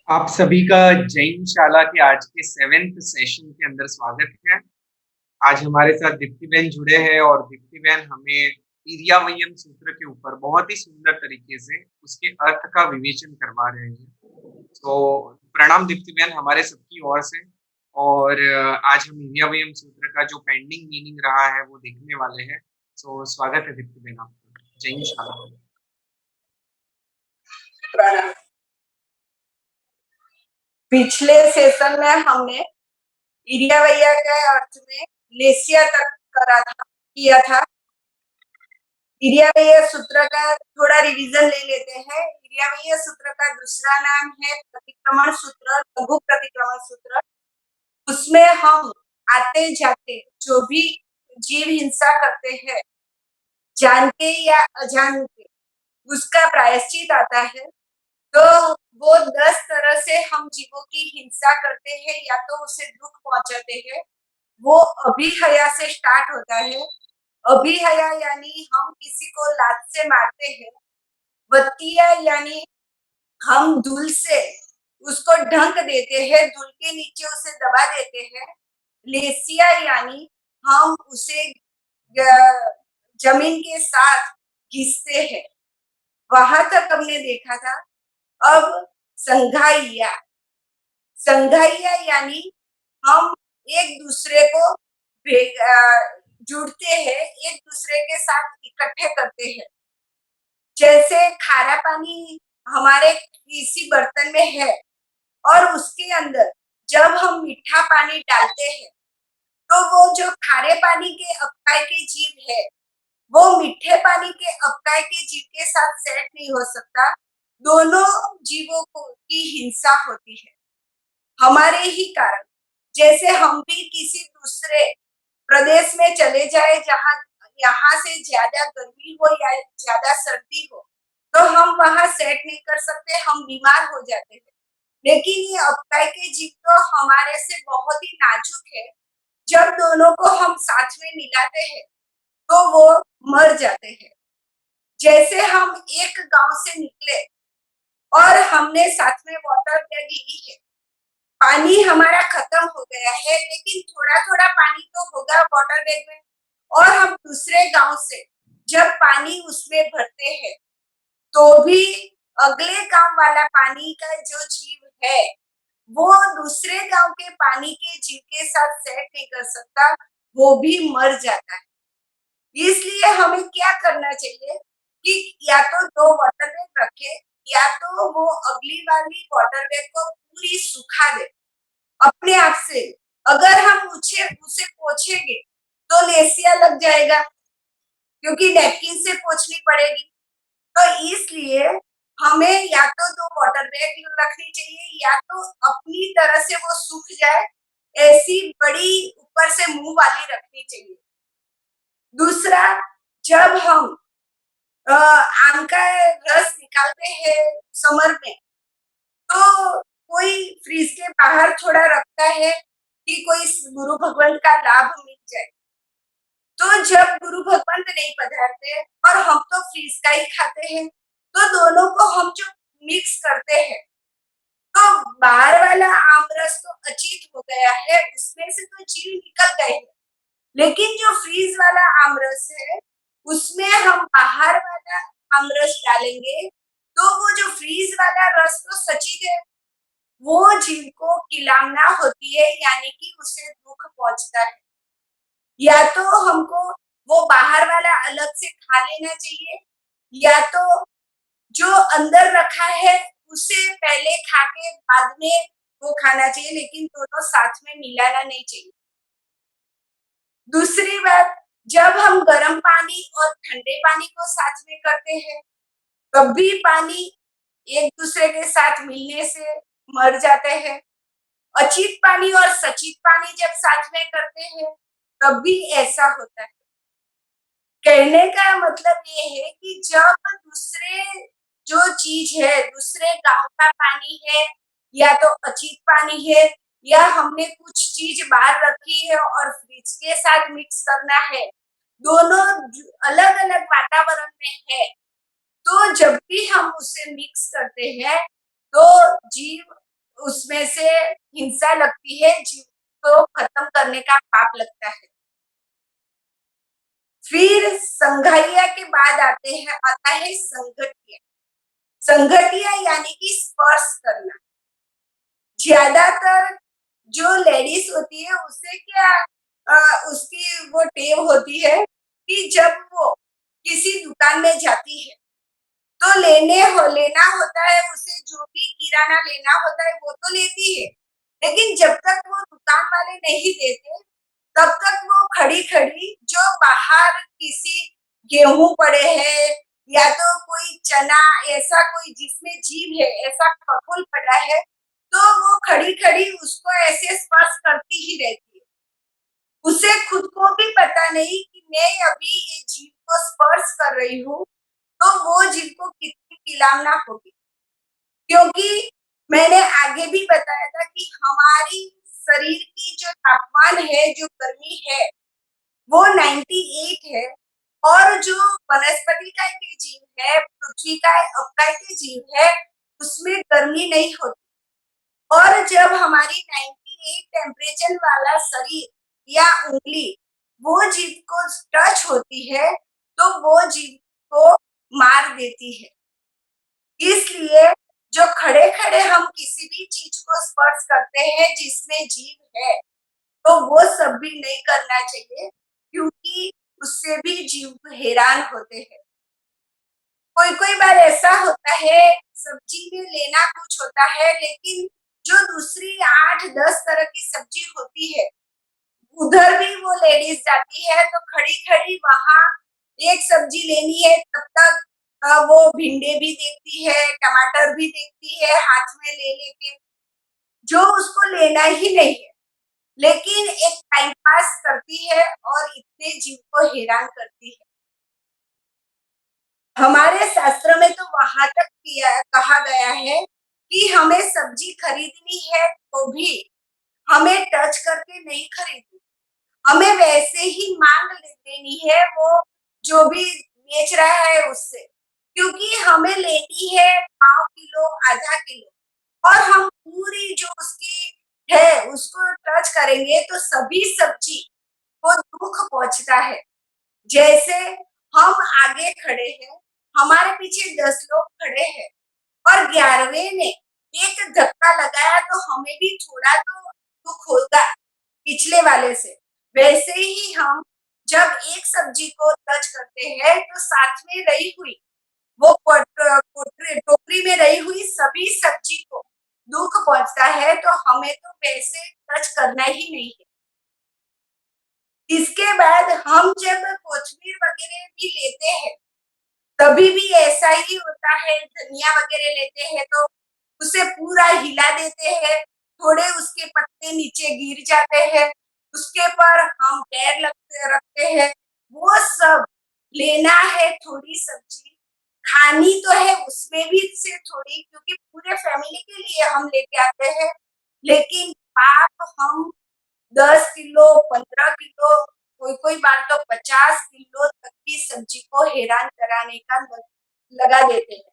आप सभी का जैनशाला के आज के 7th सेशन के अंदर स्वागत है। आज हमारे साथ दीप्ति बहन जुड़े हैं और दीप्ति बहन हमें इरियावयम सूत्र के ऊपर बहुत ही सुंदर तरीके से उसके अर्थ का विवेचन करवा रहे हैं। तो प्रणाम दीप्ति बहन हमारे सबकी ओर से। और आज हम इरियावयम सूत्र का जो पेंडिंग मीनिंग रहा है वो देखने वाले हैं। तो स्वागत है दीप्ति बहन आपका जैनशाला। प्रणाम। पिछले सेशन में हमने इरियावैया के अर्थ में लेसिया तक किया था। इरियावैया सूत्र का थोड़ा रिवीजन ले लेते हैं। इरियावैया सूत्र का दूसरा नाम है प्रतिक्रमण सूत्र, लघु प्रतिक्रमण सूत्र। उसमें हम आते जाते जो भी जीव हिंसा करते हैं, जान के या अजान के, उसका प्रायश्चित आता है। तो वो 10 तरह से हम जीवों की हिंसा करते हैं या तो उसे दुख पहुंचाते हैं। वो अभिहया से स्टार्ट होता है। अभिहया यानी हम किसी को लात से मारते हैं। वत्तिया यानी हम धूल से उसको ढंक देते हैं, धूल के नीचे उसे दबा देते हैं। लेसिया यानी हम उसे जमीन के साथ घिसते हैं। वहां तक हमने देखा था। अब संघाइया, संघाइया यानी हम एक दूसरे को जुड़ते हैं, एक दूसरे के साथ इकट्ठे करते हैं। जैसे खारा पानी हमारे किसी बर्तन में है और उसके अंदर जब हम मीठा पानी डालते हैं तो वो जो खारे पानी के अक्काय के जीव है वो मीठे पानी के अक्काय के जीव के साथ सेट नहीं हो सकता। दोनों जीवों को की हिंसा होती है हमारे ही कारण। जैसे हम भी किसी दूसरे प्रदेश में चले जाए जहाँ यहाँ से ज्यादा गर्मी हो या ज्यादा सर्दी हो, तो हम वहां सेट नहीं कर सकते, हम बीमार हो जाते हैं। लेकिन ये अक्काय के जीव तो हमारे से बहुत ही नाजुक है। जब दोनों को हम साथ में मिलाते हैं तो वो मर जाते हैं। जैसे हम एक गांव से निकले और हमने साथ में वाटर बैग ली है, पानी हमारा खत्म हो गया है, लेकिन थोड़ा थोड़ा पानी तो होगा वाटर बैग में। और हम दूसरे गांव से जब पानी उसमें भरते हैं तो भी अगले गांव वाला पानी का जो जीव है वो दूसरे गांव के पानी के जीव के साथ सेट नहीं कर सकता, वो भी मर जाता है। इसलिए हमें क्या करना चाहिए कि या तो दो वाटर बैग रखे या तो वो अगली वाली वाटर बैग को पूरी सुखा दे अपने आप से। अगर हम उसे पोछेंगे तो लेसिया लग जाएगा क्योंकि नैपकिन से पोछनी पड़ेगी। तो इसलिए हमें या तो दो वाटर बैग रखनी चाहिए या तो अपनी तरह से वो सूख जाए ऐसी बड़ी ऊपर से मुंह वाली रखनी चाहिए। दूसरा, जब हम आम का रस निकालते हैं समर में तो कोई फ्रीज के बाहर थोड़ा रखता है कि कोई गुरु भगवान का लाभ मिल जाए। तो जब गुरु भगवान नहीं पधारते और हम तो फ्रीज का ही खाते हैं, तो दोनों को हम जो मिक्स करते हैं तो बाहर वाला आम रस तो अचित हो गया है, उसमें से तो जीव निकल गए हैं। लेकिन जो फ्रीज वाला आम रस है उसमें हम बाहर वाला आम रस डालेंगे तो वो जो फ्रीज वाला रस तो सचित है, वो जीव को किलामना होती है यानी कि उसे दुख पहुंचता है। या तो हमको वो बाहर वाला अलग से खा लेना चाहिए या तो जो अंदर रखा है उसे पहले खा के बाद में वो खाना चाहिए, लेकिन दोनों साथ में मिलाना नहीं चाहिए। दूसरी बात, जब हम गर्म पानी और ठंडे पानी को साथ में करते हैं तब भी पानी एक दूसरे के साथ मिलने से मर जाते हैं। अचित पानी और सचित पानी जब साथ में करते हैं तब भी ऐसा होता है। कहने का मतलब ये है कि जब दूसरे जो चीज है, दूसरे गांव का पानी है या तो अचित पानी है या हमने कुछ चीज बाहर रखी है और फ्रिज के साथ मिक्स करना है, दोनों अलग अलग वातावरण में है, तो जब भी हम उसे मिक्स करते हैं तो जीव उसमें से हिंसा लगती है, जीव को खत्म करने का पाप लगता है। फिर संघैया के बाद आता है संगतिया। संगतिया यानी कि स्पर्श करना। ज्यादातर जो लेडीज होती है उसे क्या उसकी वो टेव होती है कि जब वो किसी दुकान में जाती है तो लेना होता है उसे, जो भी किराना लेना होता है वो तो लेती है, लेकिन जब तक वो दुकान वाले नहीं देते तब तक वो खड़ी-खड़ी जो बाहर किसी गेहूँ पड़े हैं या तो कोई चना, ऐसा कोई जिसमें जीव है, ऐसा कठोल पड़ा है, तो वो खड़ी-खड़ी उसको ऐसे स्पर्श करती ही रहती है। उसे खुद को भी पता नहीं कि मैं अभी ये जीव को स्पर्श कर रही हूँ, तो वो जीव को कितनी किलामना होगी। क्योंकि मैंने आगे भी बताया था कि हमारी शरीर की जो तापमान है, जो गर्मी है, वो 98 है और जो वनस्पतिकाय के जीव है, पृथ्वीकाय, अपकाय के जीव है, उसमें गर्मी नहीं होती। और जब हमारी 98 टेम्परेचर वाला शरीर या उंगली वो जीव को टच होती है, तो वो जीव को मार देती है। इसलिए जो खड़े-खड़े हम किसी भी चीज को स्पर्श करते हैं जिसमें जीव है, तो वो सब भी नहीं करना चाहिए, क्योंकि उससे भी जीव हैरान होते हैं। कोई-कोई बार ऐसा होता है, सब्जी में लेना कुछ होता है, लेकिन जो दूसरी 8-10 तरह की सब्जी होती है, उधर भी वो लेडीज जाती है तो खड़ी-खड़ी वहाँ एक सब्जी लेनी है तब तक वो भिंडी भी देखती है, टमाटर भी देखती है हाथ में ले लेके, जो उसको लेना ही नहीं है, लेकिन एक टाइम पास करती है और इतने जीव को हैरान करती है। हमारे शास्त्र में तो वहां तक कहा गया है कि हमें सब्जी खरीदनी है तो भी हमें टच करके नहीं खरीदनी, हमें वैसे ही मांग लेनी है वो जो भी बेच रहा है उससे, क्योंकि हमें लेनी है पाव किलो, आधा किलो, और हम पूरी जो उसकी है उसको टच करेंगे तो सभी सब्जी को दुख पहुंचता है। जैसे हम आगे खड़े हैं, हमारे पीछे 10 लोग खड़े हैं और 11वें ने एक धक्का लगाया तो हमें भी थोड़ा तो दुख होगा पिछले वाले से। वैसे ही हम जब एक सब्जी को टच करते हैं तो साथ में रही हुई वो टोकरी में रही हुई सभी सब्जी को दुख पहुंचता है, तो हमें तो वैसे टच करना ही नहीं है। इसके बाद हम जब कोथिमीर वगैरह भी लेते हैं तभी भी ऐसा ही होता है, धनिया वगैरह लेते हैं तो उसे पूरा हिला देते हैं, थोड़े उसके पत्ते नीचे गिर जाते हैं, उसके पर हम पैर रखते हैं। वो सब लेना है, थोड़ी सब्जी खानी तो है उसमें भी से थोड़ी, क्योंकि पूरे फैमिली के लिए हम लेके आते हैं, लेकिन पाप हम 10 किलो, 15 किलो, कोई-कोई बार तो 50 किलो तक की सब्जी को हैरान कराने का लगा देते हैं।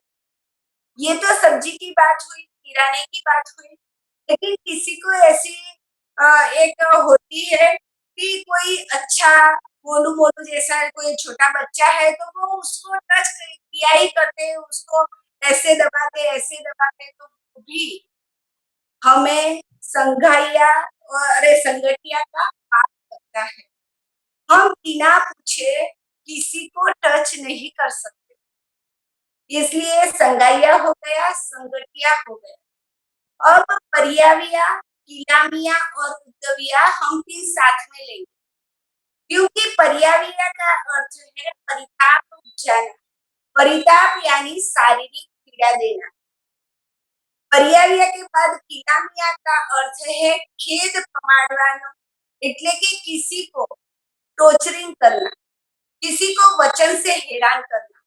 ये तो सब्जी की बात हुई, किराने की बात हुई, लेकिन किसी को ऐसी एक होती है कि कोई अच्छा मोलू-मोलू जैसा कोई छोटा बच्चा है तो वो उसको टच किया ही करते हैं, उसको ऐसे दबाते तो वो भी हमें संगठिया का पाप लगता है। हम बिना पूछे किसी को टच नहीं कर सकते, इसलिए संगैया हो गया, संगठिया हो गया। अब परियाविया, किलामिया और उद्दविया हम 3 साथ में लेंगे, क्योंकि परियाविया का अर्थ है परिताप उपजाना। परिताप यानी शारीरिक पीड़ा देना। परियाविया के बाद किलामिया का अर्थ है खेद पमाडવાનો, એટલે કે किसी को टॉर्चरिंग करना, किसी को वचन से हैरान करना।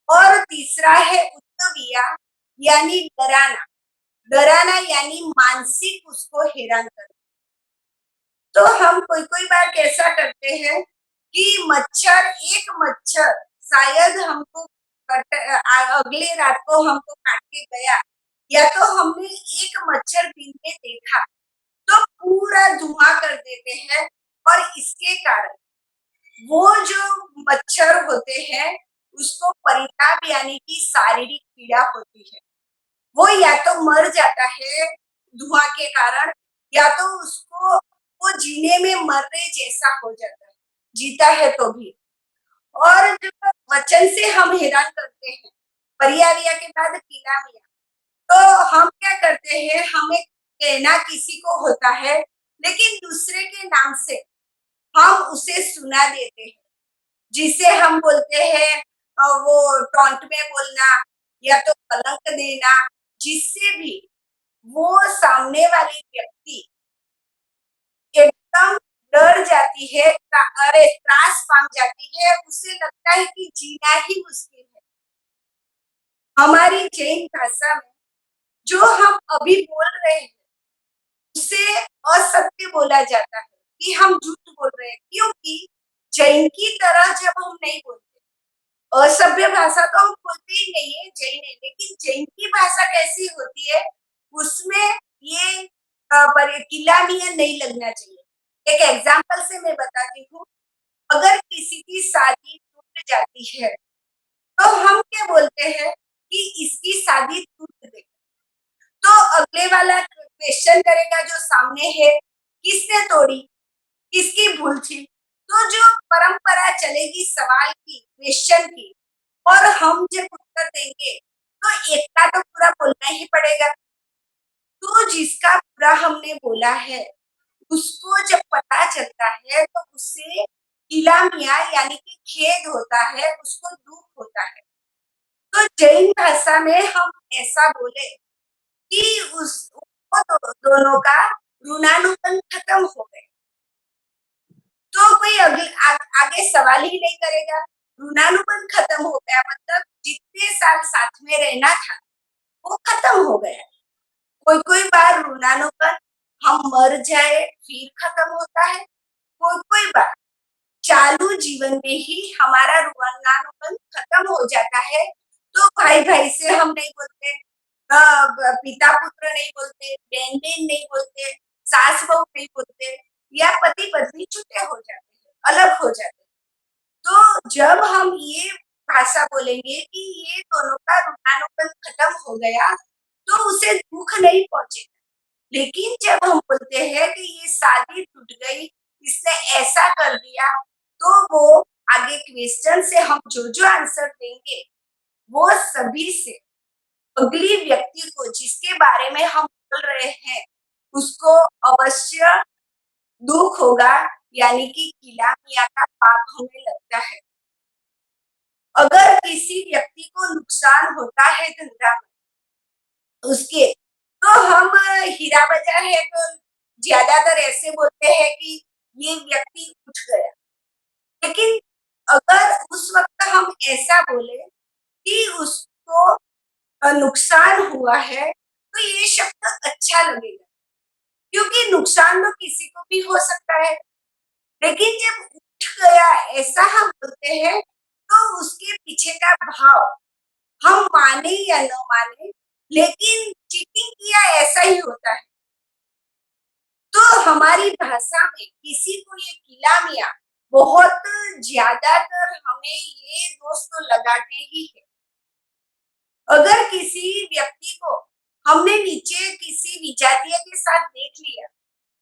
और तीसरा है उत्तविया यानी डराना, डराना यानी मानसिक उसको हैरान करना। तो हम कोई-कोई बार कैसा करते हैं कि एक मच्छर शायद हमको अगले रात को हमको काट के गया, या तो हमने एक मच्छर दिन में देखा तो पूरा धुआं कर देते हैं, और इसके कारण वो जो मच्छर होते हैं उसको परिताप यानी कि शारीरिक पीड़ा होती है। वो या तो मर जाता है धुआं के कारण, या तो उसको वो जीने में मरने जैसा हो जाता है, जीता है तो भी। और जो वचन से हम हैरान करते हैं, परियाविया के बाद किलामिया, तो हम क्या करते हैं, हमें कहना किसी को होता है लेकिन दूसरे के नाम से हम उसे सुना देते हैं, जिसे हम बोलते हैं वो टॉन्ट में बोलना या तो कलंक देना, जिससे भी वो सामने वाली व्यक्ति एकदम डर जाती है, अरे त्रास पाम जाती है, उसे लगता है कि जीना ही मुश्किल है। हमारी जैन भाषा में जो हम अभी बोल रहे हैं उसे असत्य बोला जाता है, कि हम झूठ बोल रहे हैं, क्योंकि जैन की तरह जब हम नहीं बोलते, असभ्य भाषा तो हम बोलते ही नहीं है, जैन है, लेकिन जैन की भाषा कैसी होती है उसमें ये किलामिया नहीं लगना चाहिए। एक एग्जाम्पल से मैं बताती हूँ, अगर किसी की शादी टूट जाती है तो हम क्या बोलते हैं कि इसकी शादी टूट गई, तो अगले वाला क्वेश्चन करेगा जो सामने है, किसने तोड़ी, किसकी भूल थी, तो जो परंपरा चलेगी सवाल की, क्वेश्चन की, और हम जब उत्तर देंगे तो एक का तो पूरा बोलना ही पड़ेगा। तो जिसका पूरा हमने बोला है उसको जब पता चलता है तो उसे इलामिया यानी कि खेद होता है, उसको दुख होता है। तो जैन भाषा में हम ऐसा बोले कि उस वो दोनों का ऋणानुबंध खत्म हो गए, तो कोई आगे सवाल ही नहीं करेगा। ऋणानुबंध खत्म हो गया मतलब जितने साल साथ में रहना था वो खत्म हो गया। कोई कोई बार ऋणानुबंध हम मर जाए फिर खत्म होता है, कोई कोई बार चालू जीवन में ही हमारा ऋणानुबंध खत्म हो जाता है। तो भाई भाई से हम नहीं बोलते, पिता पुत्र नहीं बोलते, बहन बहन नहीं बोलते, सास बहू नहीं बोलते, या पति पत्नी छूटे हो जाते हैं, अलग हो जाते हैं। तो जब हम ये भाषा बोलेंगे कि ये दोनों का ऋणानुबंध खत्म हो गया तो उसे दुख नहीं पहुंचेगा। लेकिन जब हम बोलते हैं कि ये शादी टूट गई, इसने ऐसा कर दिया, तो वो आगे क्वेश्चन से हम जो जो आंसर देंगे वो सभी से अगली व्यक्ति को जिसके बारे में हम बोल रहे हैं उसको अवश्य दुख होगा, यानी कि किलामिया का पाप हमें लगता है। अगर किसी व्यक्ति को नुकसान होता है धंधा में उसके, तो हम हीरा बाजार है तो ज्यादातर ऐसे बोलते हैं कि ये व्यक्ति उठ गया। लेकिन अगर उस वक्त हम ऐसा बोले कि उसको नुकसान हुआ है तो ये शब्द अच्छा लगेगा, क्योंकि नुकसान तो किसी को भी हो सकता है। लेकिन जब उठ गया ऐसा हम बोलते हैं तो उसके पीछे का भाव हम माने या न माने, लेकिन चीटिंग किया ऐसा ही होता है। तो हमारी भाषा में किसी को ये किलामिया बहुत ज्यादातर हमें ये दोष तो लगाते ही है। अगर किसी व्यक्ति को हमने नीचे किसी विजातीय के साथ देख लिया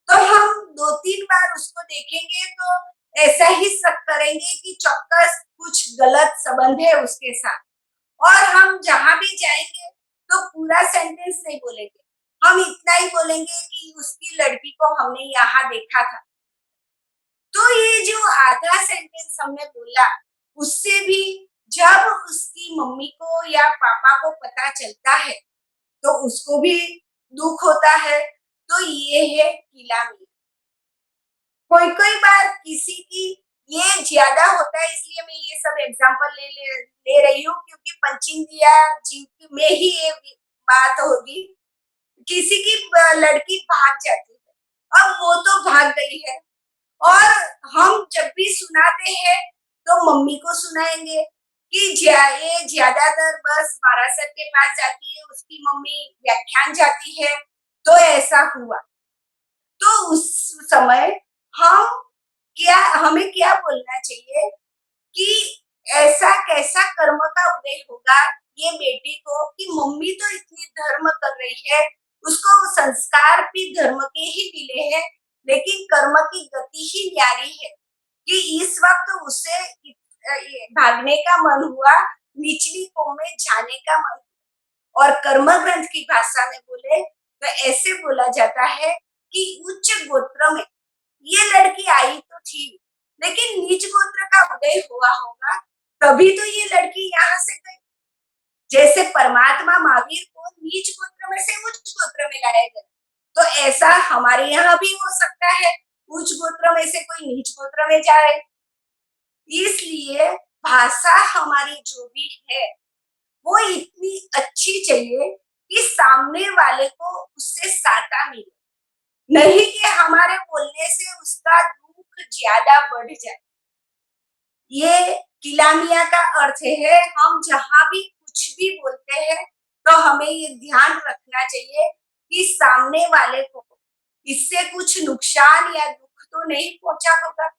तो हम 2-3 बार उसको देखेंगे तो ऐसा ही शक करेंगे कि चौक्कस कुछ गलत संबंध है उसके साथ, और हम जहां भी जाएंगे तो पूरा सेंटेंस नहीं बोलेंगे, हम इतना ही बोलेंगे कि उसकी लड़की को हमने यहाँ देखा था। तो ये जो आधा सेंटेंस हमने बोला उससे भी जब उसकी मम्मी को या पापा को पता चलता है तो उसको भी दुख होता है। तो ये है किलामी। कोई कोई बार किसी की ये ज्यादा होता है, इसलिए मैं ये सब एग्जांपल ले रही हूँ, क्योंकि पंचेंद्रिया जीव में ही ये बात होगी। किसी की लड़की भाग जाती है, अब वो तो भाग गई है, और हम जब भी सुनाते हैं तो मम्मी को सुनाएंगे, कि ये ज्यादातर बस बारासत के पास जाती है, उसकी मम्मी व्याख्यान जाती है, तो ऐसा हुआ। तो उस समय हम हमें क्या बोलना चाहिए कि ऐसा कैसा कर्म का उदय होगा ये बेटी को कि मम्मी तो इतनी धर्म कर रही है, उसको संस्कार भी धर्म के ही मिले हैं, लेकिन कर्म की गति ही न्यारी है कि इस वक्त उसे ये भागने का मन हुआ, निचली कौम में जाने का मन। और कर्म ग्रंथ की भाषा में बोले तो ऐसे बोला जाता है कि उच्च गोत्र में ये लड़की आई तो थी, लेकिन नीच गोत्र का उदय हुआ होगा, तभी तो ये लड़की यहाँ से गई। जैसे परमात्मा महावीर को नीच गोत्र में से उच्च गोत्र में लाया गया, तो ऐसा हमारे यहाँ भी हो सकता है, उच्च गोत्र में से कोई नीच गोत्र में जाए। इसलिए भाषा हमारी जो भी है वो इतनी अच्छी चाहिए कि सामने वाले को उससे साता मिले, नहीं कि हमारे बोलने से उसका दुख ज्यादा बढ़ जाए। ये किलामिया का अर्थ है, हम जहां भी कुछ भी बोलते हैं तो हमें ये ध्यान रखना चाहिए कि सामने वाले को इससे कुछ नुकसान या दुख तो नहीं पहुंचा होगा।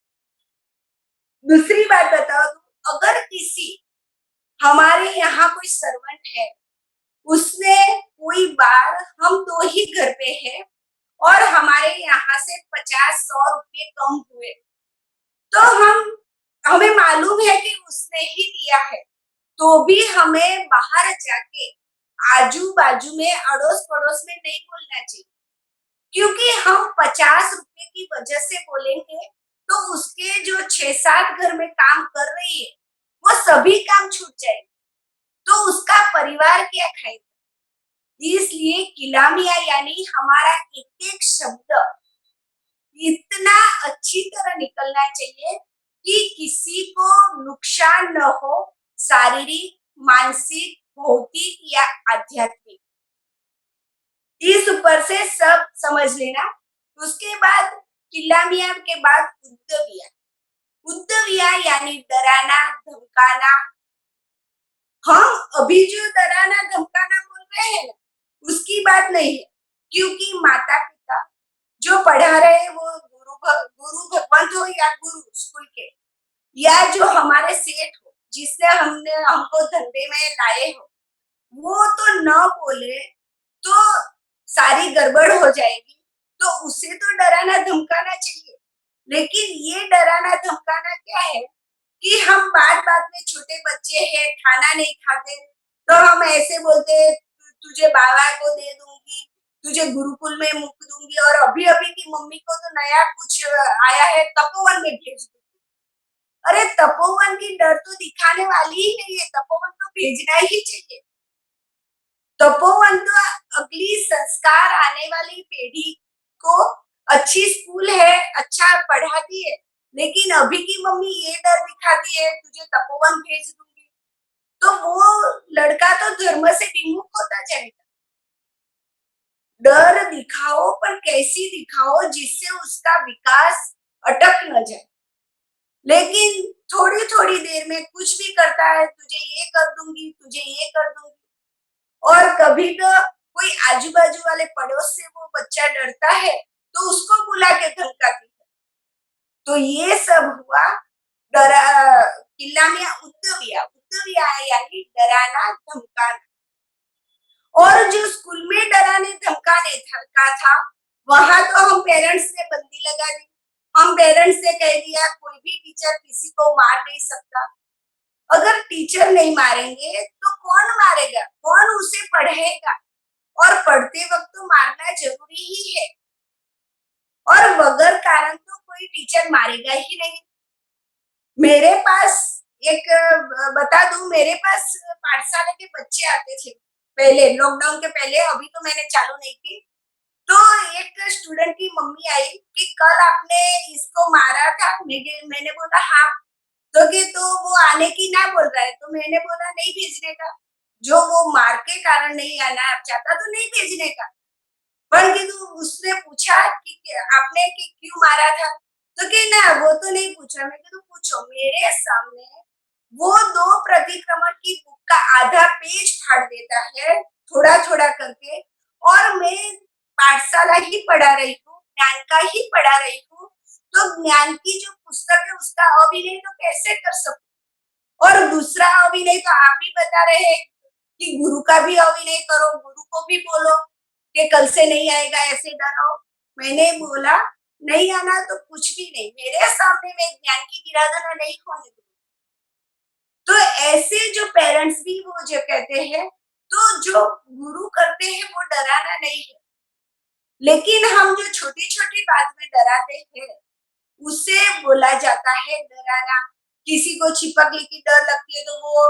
दूसरी बात बताओ, अगर किसी हमारे यहाँ कोई सर्वेंट है, उसने कोई बार हम दो ही घर पे हैं और हमारे यहाँ से 50-100 रुपये कम हुए, तो हमें मालूम है कि उसने ही दिया है, तो भी हमें बाहर जाके आजू बाजू में अड़ोस पड़ोस में नहीं बोलना चाहिए, क्योंकि हम 50 रुपए की वजह से बोलेंगे तो उसके जो 6-7 घर में काम कर रही है वो सभी काम छूट जाएंगे, तो उसका परिवार क्या खाएगा। इसलिए किलामिया यानी हमारा एक एक शब्द इतना अच्छी तरह निकलना चाहिए कि किसी को नुकसान न हो, शारीरिक, मानसिक, भौतिक या आध्यात्मिक। इस ऊपर से सब समझ लेना। उसके बाद किलामिया के बाद उद्दविया। उद्दविया यानी डराना धमकाना। हम अभी जो डराना धमकाना बोल रहे हैं उसकी बात नहीं है, क्योंकि माता पिता जो पढ़ा रहे हैं वो गुरु भगवंत हो या गुरु स्कूल के, या जो हमारे सेठ हो जिसने हमको धंधे में लाए हो, वो तो न बोले तो सारी गड़बड़ हो जाएगी, तो उसे तो डराना धमकाना चाहिए। लेकिन ये डराना धमकाना क्या है कि हम बात बात में, छोटे बच्चे हैं खाना नहीं खाते तो हम ऐसे बोलते तुझे बाबा को दे दूंगी, तुझे गुरुकुल में मुक दूंगी, और अभी अभी की मम्मी को तो नया कुछ आया है तपोवन में भेज दूंगी। अरे तपोवन की डर तो दिखाने वाली ही नहीं है, तपोवन तो भेजना ही चाहिए। तपोवन तो अगली संस्कार आने वाली पीढ़ी को अच्छी स्कूल है, अच्छा पढ़ाती है, लेकिन अभी की मम्मी ये डर दिखाती है तुझे तपोवन भेज दूंगी, तो वो लड़का तो धर्म से विमुख होता जाएगा। डर दिखाओ पर कैसी दिखाओ जिससे उसका विकास अटक न जाए, लेकिन थोड़ी थोड़ी देर में कुछ भी करता है, तुझे ये कर दूंगी, तुझे ये कर दूंगी। और कभी तो कोई आजू बाजू वाले पड़ोस से वो बच्चा डरता है तो उसको बुला के धमकाती है। तो ये सब हुआ डरा किलामिया उद्दविया। उद्दविया यानी डराना धमकाना। और जो स्कूल में डराने धमकाने का था, वहां तो हम पेरेंट्स ने बंदी लगा दी। हम पेरेंट्स ने कह दिया कोई भी टीचर किसी को मार नहीं सकता। अगर टीचर नहीं मारेंगे तो कौन मारेगा, कौन उसे पढ़ेगा, और पढ़ते वक्त तो मारना जरूरी ही है, और बगैर कारण तो कोई टीचर मारेगा ही नहीं। मेरे पास एक बता दूं, मेरे पास पाठशाला के बच्चे आते थे पहले, लॉकडाउन के पहले, अभी तो मैंने चालू नहीं की। तो एक स्टूडेंट की मम्मी आई कि कल आपने इसको मारा था। मैंने बोला हाँ। तो कि तो वो आने की ना बोल रहा है, तो मैंने बोला नहीं भेजने का, जो वो मार के कारण नहीं आना चाहता तो नहीं भेजने का। पर कि तो उसने पूछा कि आपने कि क्यों मारा था, तो कि ना वो तो नहीं पूछा। मैं तो पूछो मेरे सामने वो 2 प्रतिक्रमण की बुक का आधा पेज फाड़ देता है, थोड़ा-थोड़ा करके, और मैं पाठशाला ही पढ़ा रही हूँ, ज्ञान का ही पढ़ा रही हूँ, तो ज्ञान की जो पुस्तक है उसका अभिनय तो कैसे कर सकूँ? और दूसरा अभिनय तो आप ही बता रहे हैं कि गुरु का भी अभिनय करो, गुरु को भी बोलो कि कल से नहीं आएगा ऐसे डराओ। मैंने बोला नहीं आना तो कुछ भी नहीं, मेरे सामने मैं ज्ञान की गिराधना नहीं होने दूंगी। तो ऐसे जो पेरेंट्स भी वो जो कहते हैं, तो जो गुरु करते हैं वो डराना नहीं है, लेकिन हम जो छोटी-छोटी बात में डराते हैं, उसे बोला जाता है डराना। किसी को छिपकली की डर लगती है तो वो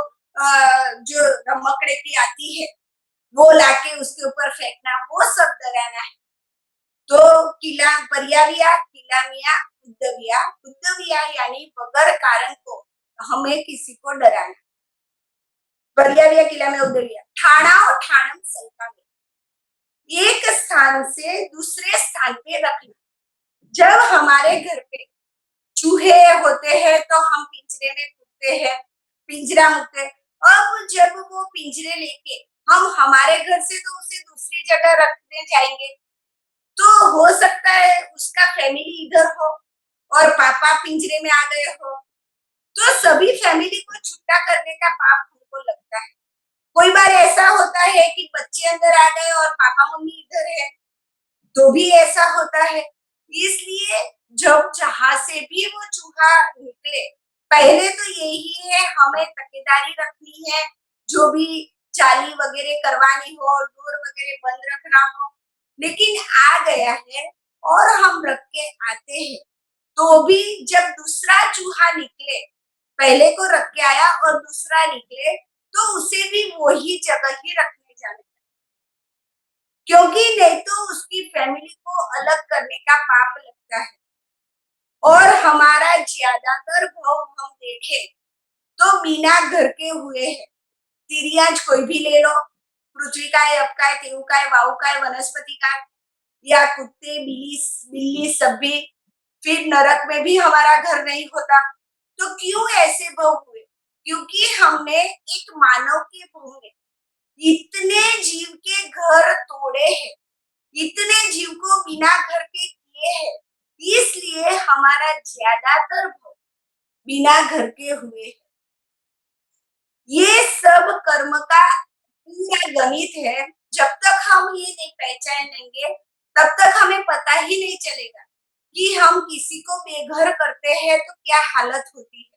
जो रमकड़े की आती है, वो लाके उसके ऊपर फेंकना, वो सब डराना है। तो किला परियाविया, किलामिया, उद्दविया, उद्दविया यानी बगैर कारण को हमें किसी को डराना। परियाविया, किलामिया, उद्दविया, ठाणाओ ठाणम संका में एक स्थान से दूसरे स्थान पे रखना। जब हमारे घर पे चूहे होते हैं तो हम पिंजरे में पूरते हैं, पिंजरा मुक्त है। अब जब वो पिंजरे लेके हम हमारे घर से तो उसे दूसरी जगह रखने जाएंगे, तो हो सकता है उसका फैमिली इधर हो और पापा पिंजरे में आ गए हो, तो सभी फैमिली को छुट्टा करने का पाप हमको लगता है। कोई बार ऐसा होता है कि बच्चे अंदर आ गए और पापा मम्मी इधर है, तो भी ऐसा होता है। इसलिए जब जहाँ से भी वो चूहा निकले, पहले तो यही है हमें तकेदारी रखनी है, जो भी जाली वगैरह करवानी हो, डोर वगैरह बंद रखना हो। लेकिन आ गया है और हम रख के आते हैं, तो भी जब दूसरा चूहा निकले, पहले को रख के आया और दूसरा निकले, तो उसे भी वही जगह ही रखने जाना, क्योंकि नहीं तो उसकी फैमिली को अलग करने का पाप लगता है। और हमारा ज्यादातर भाव हम देखें तो बिना घर के हुए हैं। तिरियांज कोई भी ले लो, पृथ्वी का है, अप का है, तेऊ का है, वायु का है, वनस्पति का है, या कुत्ते बिल्ली बिल्ली सब भी। फिर नरक में भी हमारा घर नहीं होता। तो क्यों ऐसे भाव हुए? क्योंकि हमने एक मानव के भाव में इतने जीव के घर तोड़े हैं, इतने जीव को बिना घर के किए हैं, इसलिए हमारा ज्यादातर भोग बिना घर के हुए हैं। ये सब कर्म का पूरा गणित है। जब तक हम ये नहीं पहचानेंगे, तब तक हमें पता ही नहीं चलेगा कि हम किसी को बेघर करते हैं तो क्या हालत होती है।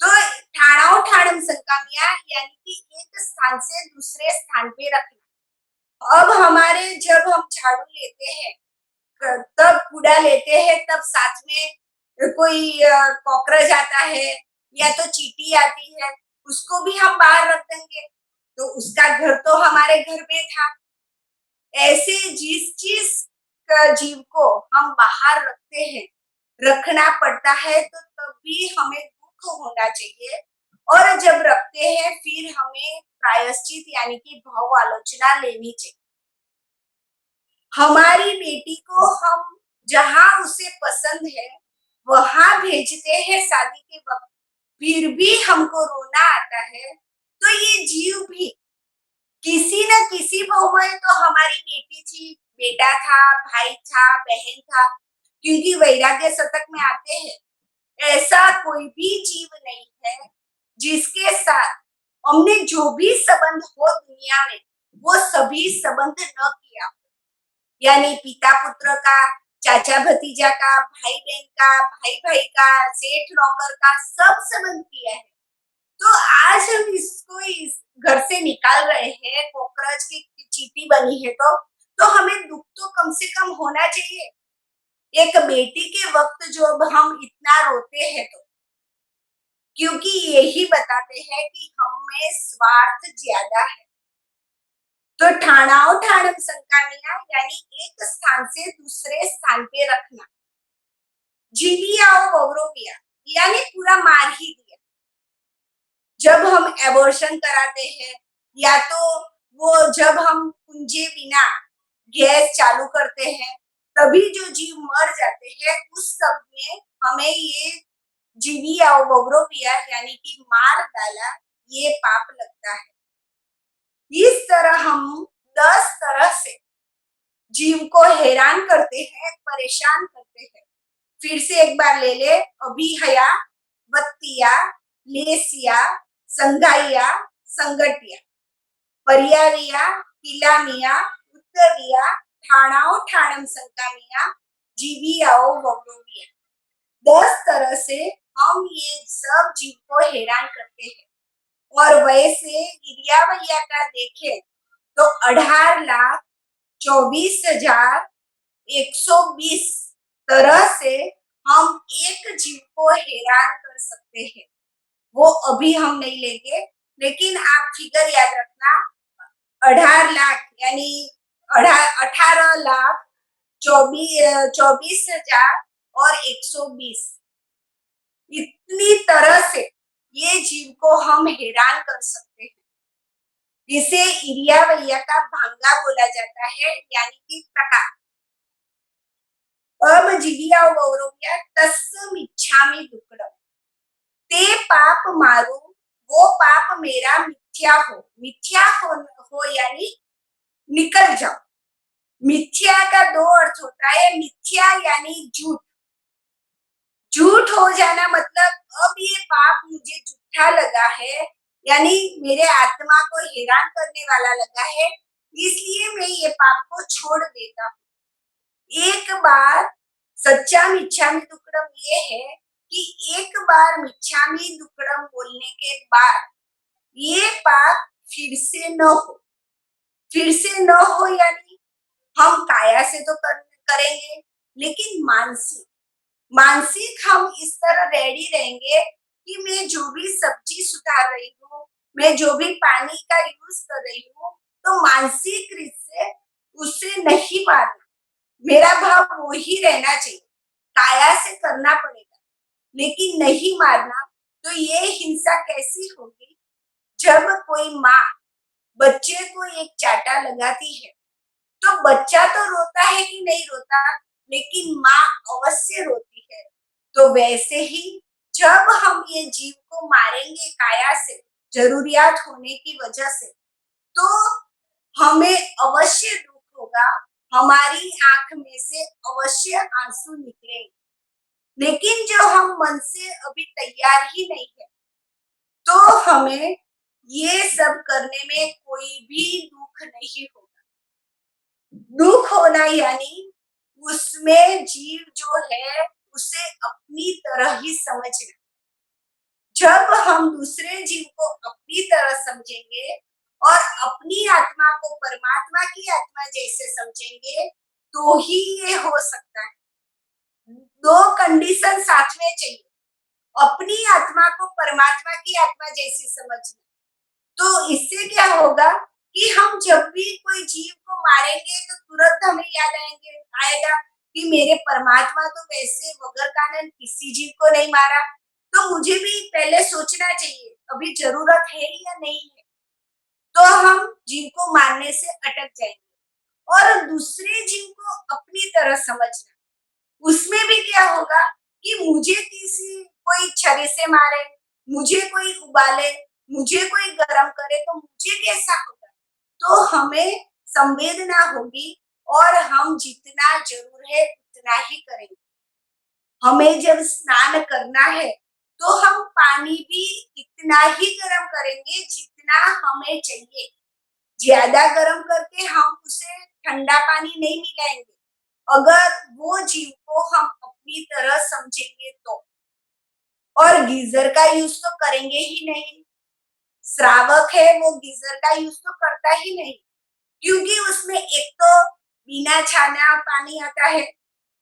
तो ठाणाओ ठाणम संकामिया यानी कि एक स्थान से दूसरे स्थान पे रखना। अब हमारे जब हम झाड़ू लेते हैं, तब कूड़ा लेते हैं, तब साथ में कोई कॉकरोच आता है या तो चींटी आती है, उसको भी हम बाहर रख देंगे, तो उसका घर तो हमारे घर में था। ऐसे जिस चीज का जीव को हम बाहर रखते हैं, रखना पड़ता है, तो तब भी हमें दुख होना चाहिए। और जब रखते हैं फिर हमें प्रायश्चित यानी कि भाव आलोचना लेनी चाहिए। हमारी बेटी को हम जहाँ उसे पसंद है वहां भेजते हैं शादी के वक्त, फिर भी हमको रोना आता है, तो ये जीव भी किसी न किसी भाव में तो हमारी बेटी थी, बेटा था, भाई था, बहन था, क्योंकि वैराग्य शतक में आते हैं ऐसा कोई भी जीव नहीं है जिसके साथ हमने जो भी संबंध हो दुनिया में वो सभी संबंध न किया, यानी पिता पुत्र का, चाचा भतीजा का, भाई बहन का, भाई भाई का, सेठ नौकर का, सब संबंध किया है। तो आज हम इसको इस घर से निकाल रहे हैं, कॉकरोच की चींटी बनी है, तो हमें दुख तो कम से कम होना चाहिए। एक बेटी के वक्त जब हम इतना रोते हैं, तो क्योंकि यही बताते हैं कि हम में स्वार्थ ज्यादा है। तो ठाणाओ ठाणम संकानिया यानी एक स्थान से दूसरे स्थान पे रखना। जिलियाओ गौरविया यानी पूरा मार ही दिया। जब हम एबॉर्शन कराते हैं, या तो वो जब हम कुंजे बिना गैस चालू करते हैं, तभी जो जीव मर जाते हैं, उस सब में हमें ये जीविया और बवरोपिया यानी कि मार डाला, ये पाप लगता है। इस तरह हम 10 तरह से जीव को हैरान करते हैं, परेशान करते हैं। फिर से एक बार ले ले, अभिहया, बत्तिया, लेसिया, संगाइया, संगटिया, परियारिया, किलामिया, उत्तरिया, ठाणाओ ठाणम संकामिया, जीवियाओ वग्रोविया। 10 तरह से हम ये सब जीव को हैरान करते हैं। और वैसे गिरिया भैया का देखें तो 18,24,120 तरह से हम एक जीव को हैरान कर सकते हैं। वो अभी हम नहीं लेंगे, लेकिन आप फिगर याद रखना, 18 लाख यानी 18,00,000 24,000 और 120, इतनी तरह से ये जीव को हम हैरान कर सकते हैं। इसे इरिया वैया का भांगा बोला जाता है, यानी कि प्रकार। अब जीविया गौरविया तस्मिच्छामि दुक्कडम, ते पाप मारो, वो पाप मेरा मिथ्या हो यानी निकल जाओ। मिथ्या का दो अर्थ होता है, मिथ्या यानी झूठ। झूठ हो जाना मतलब अब ये पाप मुझे झूठा लगा है, यानी मेरे आत्मा को हैरान करने वाला लगा है, इसलिए मैं ये पाप को छोड़ देता हूँ। एक बार सच्चा मिच्छामी दुक्कडम ये है कि एक बार मिच्छामी दुक्कडम बोलने के बाद ये पाप फिर से न हो। फिर से न हो यानी हम काया से तो करेंगे, लेकिन मानसिक मानसिक हम इस तरह रेडी रहेंगे कि मैं जो भी सब्जी सुधार रही हूँ, मैं जो भी पानी का यूज कर रही हूँ, तो मानसिक रीत से उसे नहीं मारना। मेरा भाव वो ही रहना चाहिए, काया से करना पड़ेगा, लेकिन नहीं मारना। तो ये हिंसा कैसी होगी? जब कोई माँ बच्चे को एक चाटा लगाती है, तो बच्चा तो रोता है कि नहीं रोता, लेकिन माँ अवश्य रोती है। तो वैसे ही जब हम ये जीव को मारेंगे काया से, जरूरियात होने की वजह से, तो हमें अवश्य दुख होगा, हमारी आंख में से अवश्य आंसू निकलेंगे। लेकिन जो हम मन से अभी तैयार ही नहीं है, तो हमें ये सब करने में कोई भी दुख नहीं होगा। दुख होना यानी उसमें जीव जो है उसे अपनी तरह ही समझना। जब हम दूसरे जीव को अपनी तरह समझेंगे और अपनी आत्मा को परमात्मा की आत्मा जैसे समझेंगे, तो ही ये हो सकता है। दो कंडीशन साथ में चाहिए, अपनी आत्मा को परमात्मा की आत्मा जैसे समझना। तो इससे क्या होगा कि हम जब भी कोई जीव को मारेंगे तो तुरंत हमें याद आएगा कि मेरे परमात्मा तो वैसे वगर कानन किसी जीव को नहीं मारा, तो मुझे भी पहले सोचना चाहिए अभी जरूरत है या नहीं है। तो हम जीव को मारने से अटक जाएंगे। और दूसरे जीव को अपनी तरह समझना, उसमें भी क्या होगा कि मुझे किसी कोई छरी से मारे, मुझे कोई उबाले, मुझे कोई गरम करे, तो मुझे कैसा होगा? तो हमें संवेदना होगी और हम जितना जरूर है उतना ही करेंगे। हमें जब स्नान करना है, तो हम पानी भी इतना ही गर्म करेंगे जितना हमें चाहिए। ज्यादा गर्म करके हम उसे ठंडा पानी नहीं मिलाएंगे, अगर वो जीव को हम अपनी तरह समझेंगे तो। और गीजर का यूज तो करेंगे ही नहीं। श्रावक है वो गीजर का यूज तो करता ही नहीं, क्योंकि उसमें एक तो बिना छाना पानी आता है,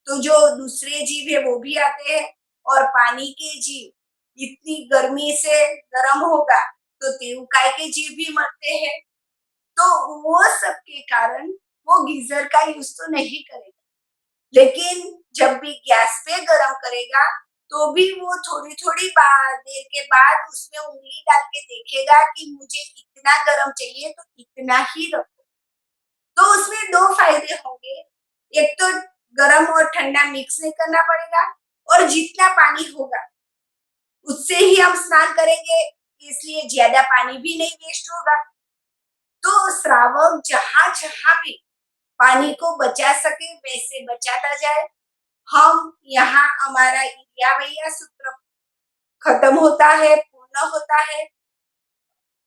तो जो दूसरे जीव है वो भी आते हैं, और पानी के जीव इतनी गर्मी से गर्म होगा तो तेवकाय के जीव भी मरते हैं। तो वो सब के कारण वो गीजर का यूज तो नहीं करेगा, लेकिन जब भी गैस पे गरम करेगा तो भी वो थोड़ी थोड़ी देर के बाद उसमें उंगली डाल के देखेगा कि मुझे इतना गरम चाहिए तो इतना ही रखो। तो उसमें दो फायदे होंगे, एक तो गरम और ठंडा मिक्स नहीं करना पड़ेगा, और जितना पानी होगा उससे ही हम स्नान करेंगे, इसलिए ज्यादा पानी भी नहीं वेस्ट होगा। तो श्रावक जहां जहां भी पानी को बचा सके वैसे बचाता जाए। हम यहाँ हमारा इरिया भैया सूत्र खत्म होता है, पूर्ण होता है।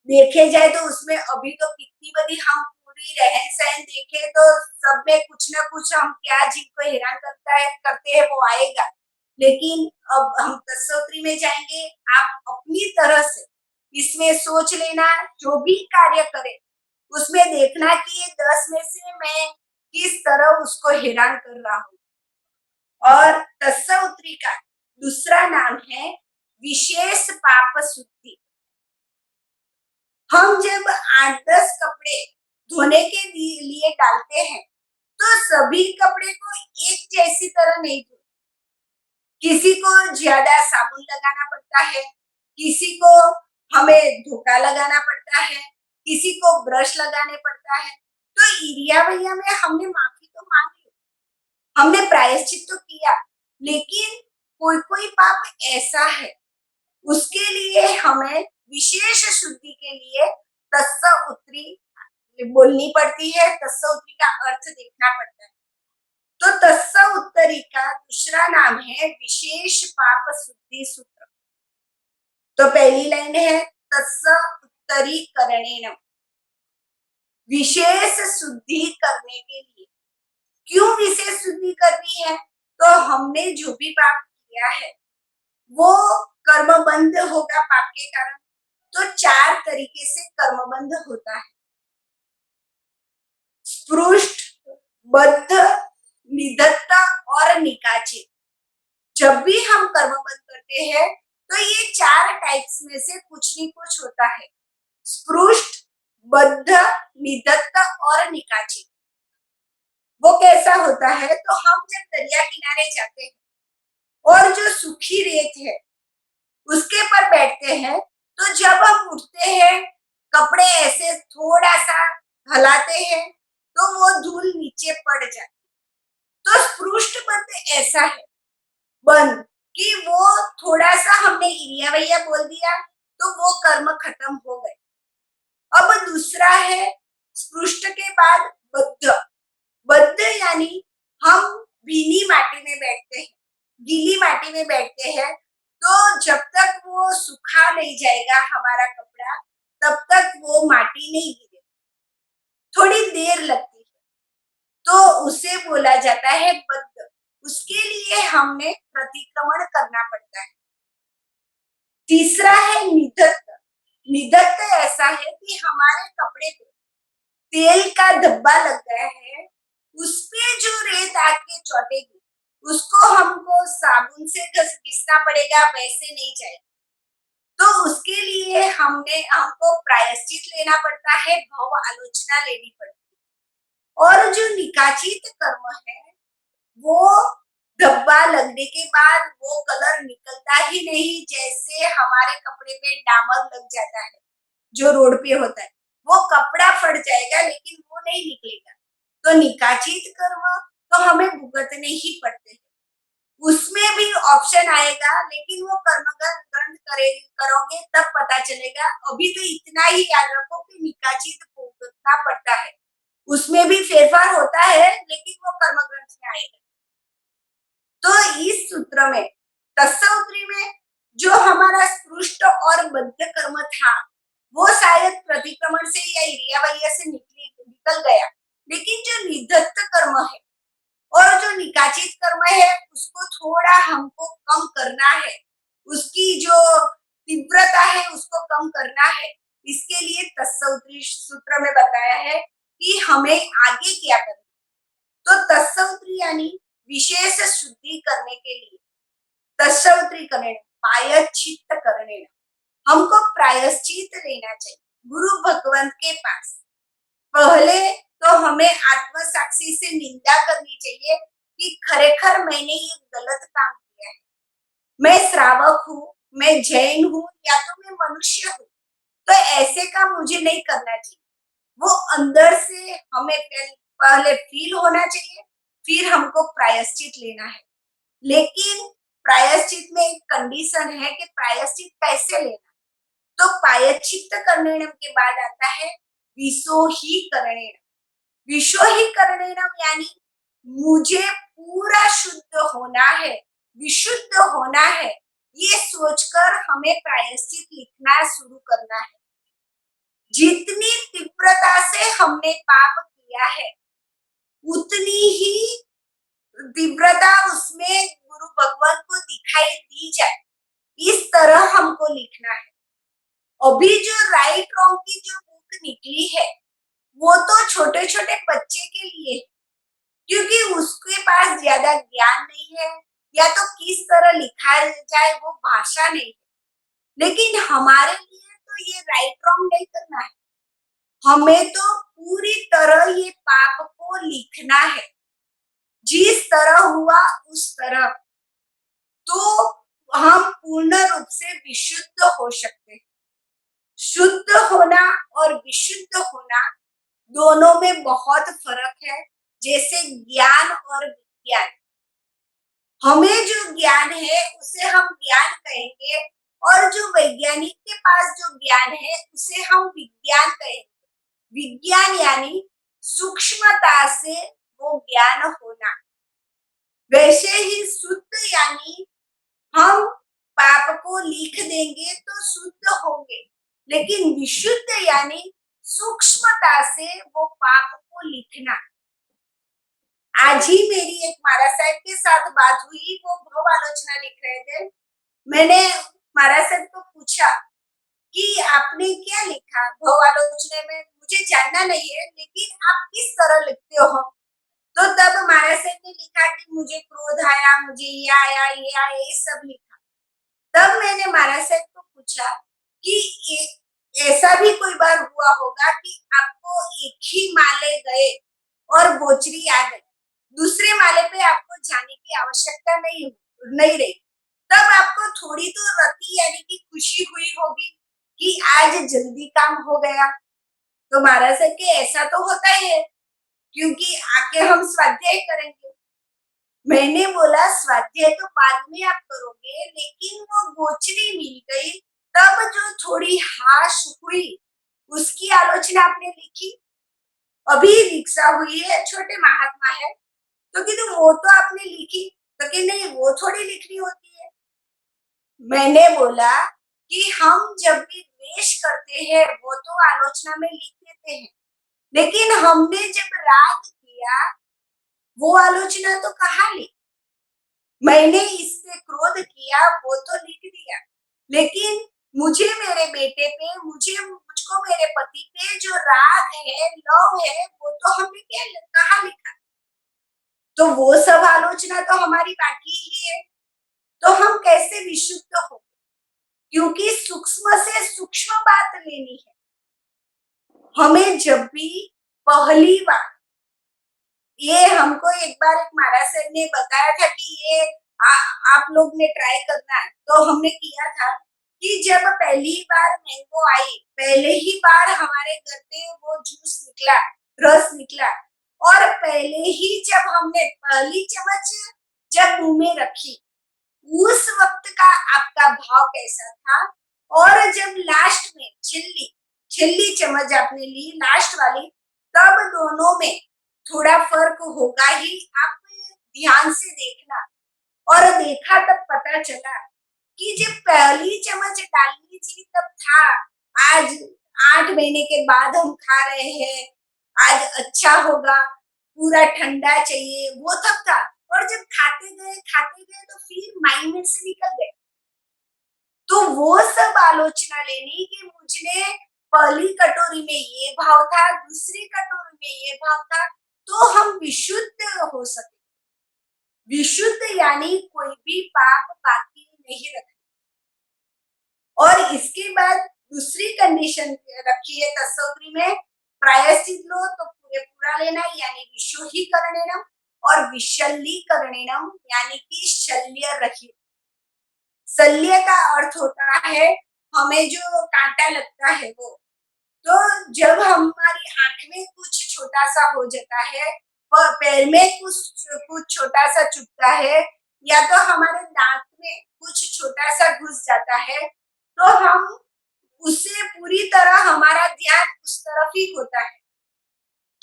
देखे जाए तो उसमें अभी तो कितनी बड़ी हम पूरी रहन सहन देखे तो सब में कुछ ना कुछ हम क्या जीव को हैरान करते हैं वो आएगा। लेकिन अब हम तत्सवत्री में जाएंगे। आप अपनी तरह से इसमें सोच लेना, जो भी कार्य करे उसमें देखना कि ये 10 में से मैं किस तरह उसको हैरान कर रहा हूँ। और तत्सवत्री का दूसरा नाम है विशेष पाप शुद्धि। हम जब 8-10 कपड़े धोने के लिए डालते हैं तो सभी कपड़े को एक जैसी तरह नहीं धो। किसी को ज्यादा साबुन लगाना पड़ता है, किसी को हमें धोखा लगाना पड़ता है, किसी को ब्रश लगाने पड़ता है। तो इरिया भैया में हमने माफी तो मांगी, हमने प्रायश्चित तो किया, लेकिन कोई कोई पाप ऐसा है उसके लिए हमें विशेष शुद्धि के लिए तस्सा उत्तरी बोलनी पड़ती है। तस्सा उत्तरी का अर्थ देखना पड़ता है। तो तस्सा उत्तरी का दूसरा नाम है विशेष पाप शुद्धि सूत्र। तो पहली लाइन है तस्सा उत्तरी करणेन, विशेष शुद्धि करने के लिए। क्यों विशेष शुद्धि करनी है? तो हमने जो भी पाप किया है वो कर्मबंध होगा पाप के कारण। तो 4 तरीके से कर्मबंध होता है, स्पृष्ट, बद्ध, निधत्त और निकाचित। जब भी हम कर्मबंध करते हैं तो ये 4 टाइप्स में से कुछ नहीं कुछ होता है, स्पृष्ट, बद्ध, निधत्त और निकाचित। वो कैसा होता है? तो हम जब दरिया किनारे जाते हैं और जो सूखी रेत है उसके पर बैठते हैं, तो जब हम उठते हैं कपड़े ऐसे थोड़ा सा हलाते हैं तो वो धूल नीचे पड़ जाती। तो स्पृष्ट बंद ऐसा है बंद कि वो थोड़ा सा हमने इरिया भैया बोल दिया तो वो कर्म खत्म हो गए। अब दूसरा है स्पृष्ट के बाद बद्ध। बद्ध यानी हम भीनी माटी में बैठते हैं, गीली माटी में बैठते हैं, तो जब तक वो सूखा नहीं जाएगा हमारा कपड़ा तब तक वो माटी नहीं गिरे, थोड़ी देर लगती है, तो उसे बोला जाता है बद्ध। उसके लिए हमने प्रतिक्रमण करना पड़ता है। तीसरा है निधत्त। निधत्त ऐसा है कि हमारे कपड़े पे तेल का धब्बा लग गया है, उसपे जो रेत आके चौटेगी उसको हमको साबुन से घिसना पड़ेगा, वैसे नहीं जाएगा। तो उसके लिए हमको प्रायश्चित लेना पड़ता है, भव आलोचना लेनी पड़ती है। और जो निकाचित कर्म है वो धब्बा लगने के बाद वो कलर निकलता ही नहीं, जैसे हमारे कपड़े पे डामर लग जाता है जो रोड पे होता है, वो कपड़ा फट जाएगा लेकिन वो नहीं निकलेगा। तो निकाचित कर्म तो हमें भुगतने ही पड़ते हैं। उसमें भी ऑप्शन आएगा, लेकिन वो कर्मकांड करोगे तब पता चलेगा। अभी तो इतना ही याद रखो कि निकाचित भुगतना पड़ता है, उसमें भी फेरफार होता है लेकिन वो कर्म ग्रंथ में आएगा। तो इस सूत्र में तत्सवत्री में जो हमारा स्पृष्ट और बद्ध कर्म था वो शायद प्रतिक्रमण से या इरिया वैया से निकल गया, लेकिन जो निधत्त कर्म है और जो निकाचित कर्म है उसको थोड़ा हमको कम करना है, उसकी जो तीव्रता है उसको कम करना है। इसके लिए तत्सवत्री सूत्र में बताया है कि हमें आगे क्या करना। तो तत्सवत्री यानी विशेष शुद्धि करने के लिए तत्सवत्री करने, प्रायश्चित करने, हमको प्रायश्चित लेना चाहिए गुरु भगवंत के पास। पहले तो हमें आत्म साक्षी से निंदा करनी चाहिए कि खरेखर मैंने ये गलत काम किया है, मैं श्रावक हूँ, मैं जैन हूँ या तो मैं मनुष्य हूँ, तो ऐसे काम मुझे नहीं करना चाहिए। वो अंदर से हमें पहले फील होना चाहिए, फिर हमको प्रायश्चित लेना है। लेकिन प्रायश्चित में एक कंडीशन है कि प्रायश्चित कैसे लेना। तो प्रायश्चित करणेनम के बाद आता है विशो ही करणेनम। विशो ही करणेनम यानी मुझे पूरा शुद्ध होना है, विशुद्ध होना है, ये सोचकर हमें प्रायश्चित लिखना शुरू करना है। जितनी तीव्रता से हमने पाप किया है उतनी ही तीव्रता उसमें गुरु भगवान को दिखाई दी जाए, इस तरह हमको लिखना है। अभी जो राइट रॉन्ग की जो बुक निकली है वो तो छोटे छोटे बच्चे के लिए है, क्योंकि उसके पास ज्यादा ज्ञान नहीं है या तो किस तरह लिखा जाए वो भाषा नहीं है। लेकिन हमारे लिए तो ये राइट रॉन्ग नहीं करना है, हमें तो पूरी तरह ये पाप को लिखना है, जिस तरह हुआ उस तरह, तो हम पूर्ण रूप से विशुद्ध हो सकते हैं। शुद्ध होना और विशुद्ध होना दोनों में बहुत फर्क है, जैसे ज्ञान और विज्ञान। हमें जो ज्ञान है उसे हम ज्ञान कहेंगे और जो वैज्ञानिक के पास जो ज्ञान है उसे हम विज्ञान कहेंगे। विज्ञान यानी सूक्ष्मता से वो ज्ञान होना। वैसे ही शुद्ध यानी हम पाप को लिख देंगे तो शुद्ध होंगे, लेकिन विशुद्ध यानी सूक्ष्मता से वो पाप को लिखना। आज ही मेरी एक महाराज साहब के साथ बात हुई, वो भाव आलोचना लिख रहे थे। मैंने महाराज साहब को पूछा कि आपने क्या लिखा भाव आलोचना में, मुझे जानना नहीं है लेकिन आप किस तरह लिखते हो। तो तब महाराज साहब ने लिखा कि मुझे क्रोध आया, मुझे ये आया, ये आया, ये सब लिखा। तब मैंने महाराज साहब को पूछा कि ऐसा भी कोई बार हुआ होगा कि आपको एक ही माले गए और गोचरी आ गई, दूसरे माले पे आपको जाने की आवश्यकता नहीं रही, तब आपको थोड़ी तो रति यानी कि खुशी हुई होगी कि आज जल्दी काम हो गया। तो महाराज साहब के ऐसा तो होता ही है, क्योंकि आके हम स्वाध्याय करेंगे। मैंने बोला स्वाध्याय तो बाद में आप करोगे, लेकिन वो गोचरी मिल गई तब जो थोड़ी हाश हुई उसकी आलोचना आपने लिखी। अभी दीक्षा हुई है, छोटे महात्मा है, तो कि वो तो आपने लिखी, तो कि नहीं वो थोड़ी लिखनी होती है। मैंने बोला कि हम जब भी द्वेष करते हैं वो तो आलोचना में लिख देते हैं, लेकिन हमने जब राग किया वो आलोचना तो कहाँ ली। मैंने इससे क्रोध किया वो तो लिख दिया, लेकिन मुझे मेरे बेटे पे, मुझको मेरे पति पे जो राग है, लव है, वो तो हमने क्या कहाँ लिखा। तो वो सब आलोचना तो हमारी बाकी ही है। तो हम कैसे विशुद्ध हो, क्योंकि सूक्ष्म से सूक्ष्म बात लेनी है। हमें जब भी पहली बार, ये हमको एक बार एक महाराज सर ने बताया था कि ये आप लोग ने ट्राई करना है, तो हमने किया था कि जब पहली बार मैंगो आई, पहले ही बार हमारे घर पे वो जूस निकला, रस निकला, और पहले ही जब हमने पहली चम्मच जब मुंह में रखी, उस वक्त का आपका भाव कैसा था, और जब लास्ट में छिल्ली चम्मच आपने ली लास्ट वाली, तब दोनों में थोड़ा फर्क होगा ही। आप ध्यान से देखना, और देखा तब पता चला कि जब पहली चम्मच डालनी थी तब था, आज 8 महीने के बाद हम खा रहे हैं, आज अच्छा होगा, पूरा ठंडा चाहिए, वो तब था। और जब खाते गए तो फिर माइंड में से निकल गए। तो वो सब आलोचना लेनी कि मुझे पहली कटोरी में ये भाव था, दूसरी कटोरी में ये भाव था, तो हम विशुद्ध हो सके। विशुद्ध यानी कोई भी पाप बाकी नहीं रखना। और इसके बाद दूसरी कंडीशन रखी है तत्सवरी में, प्रायश्चित लो तो पूरा लेना यानी विशो ही करणेनम, और विशल्यीकरणेनम यानी कि शल्य रहित। शल्य का अर्थ होता है हमें जो कांटा लगता है वो। तो जब हमारी आंख में कुछ छोटा सा हो जाता है, पैर में कुछ छोटा सा चुभता है, या तो हमारे दांत में कुछ छोटा सा घुस जाता है तो हम उससे पूरी तरह हमारा ध्यान उस तरफ ही होता है।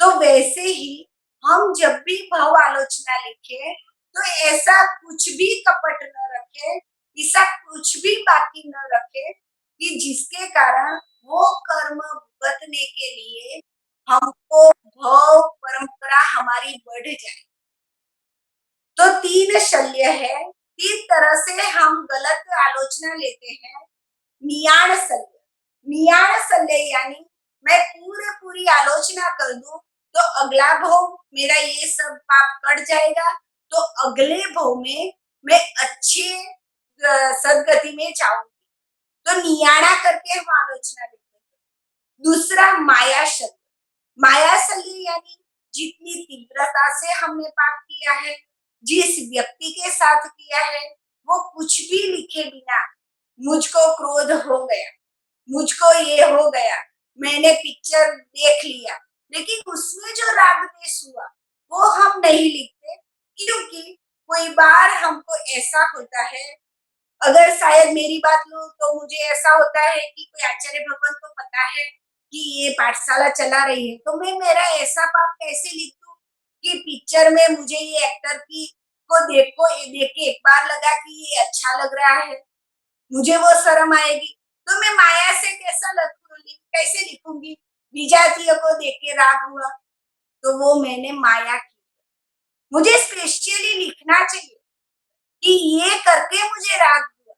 तो वैसे ही हम जब भी भाव आलोचना लिखे तो ऐसा कुछ भी कपट न रखे, ऐसा कुछ भी बाकी न रखे कि जिसके कारण वो कर्म भुगतने के लिए हमको भव परंपरा हमारी बढ़ जाए। तो 3 शल्य है, 3 तरह से हम गलत आलोचना लेते हैं। नियाण शल्य, नियाण शल्य यानी मैं पूरी आलोचना कर दूं तो अगला भव मेरा ये सब पाप कट जाएगा, तो अगले भव में मैं अच्छे सदगति में जाऊंगी। तो नियाणा करके हम आलोचना लेते हैं। दूसरा माया शल्य, माया शल्य यानी जितनी तीव्रता से हमने पाप किया है, जिस व्यक्ति के साथ किया है, वो कुछ भी लिखे बिना मुझको क्रोध हो गया, मुझको ये हो गया, मैंने पिक्चर देख लिया, लेकिन उसमें जो राग द्वेष हुआ वो हम नहीं लिखते, क्योंकि कोई बार हमको ऐसा होता है, अगर शायद मेरी बात लो तो मुझे ऐसा होता है कि कोई आचार्य भगवान को पता है कि ये पाठशाला चला रही है, तो मैं मेरा ऐसा पाप कैसे लिख दूं कि पिक्चर में मुझे ये एक्टर की को देख के एक बार लगा कि ये अच्छा लग रहा है, मुझे वो शर्म आएगी। तो मैं माया से कैसे लिखूंगी, विजातियों को देख के राग हुआ, तो वो मैंने माया की। मुझे स्पेशली लिखना चाहिए कि ये करके मुझे राग हुआ।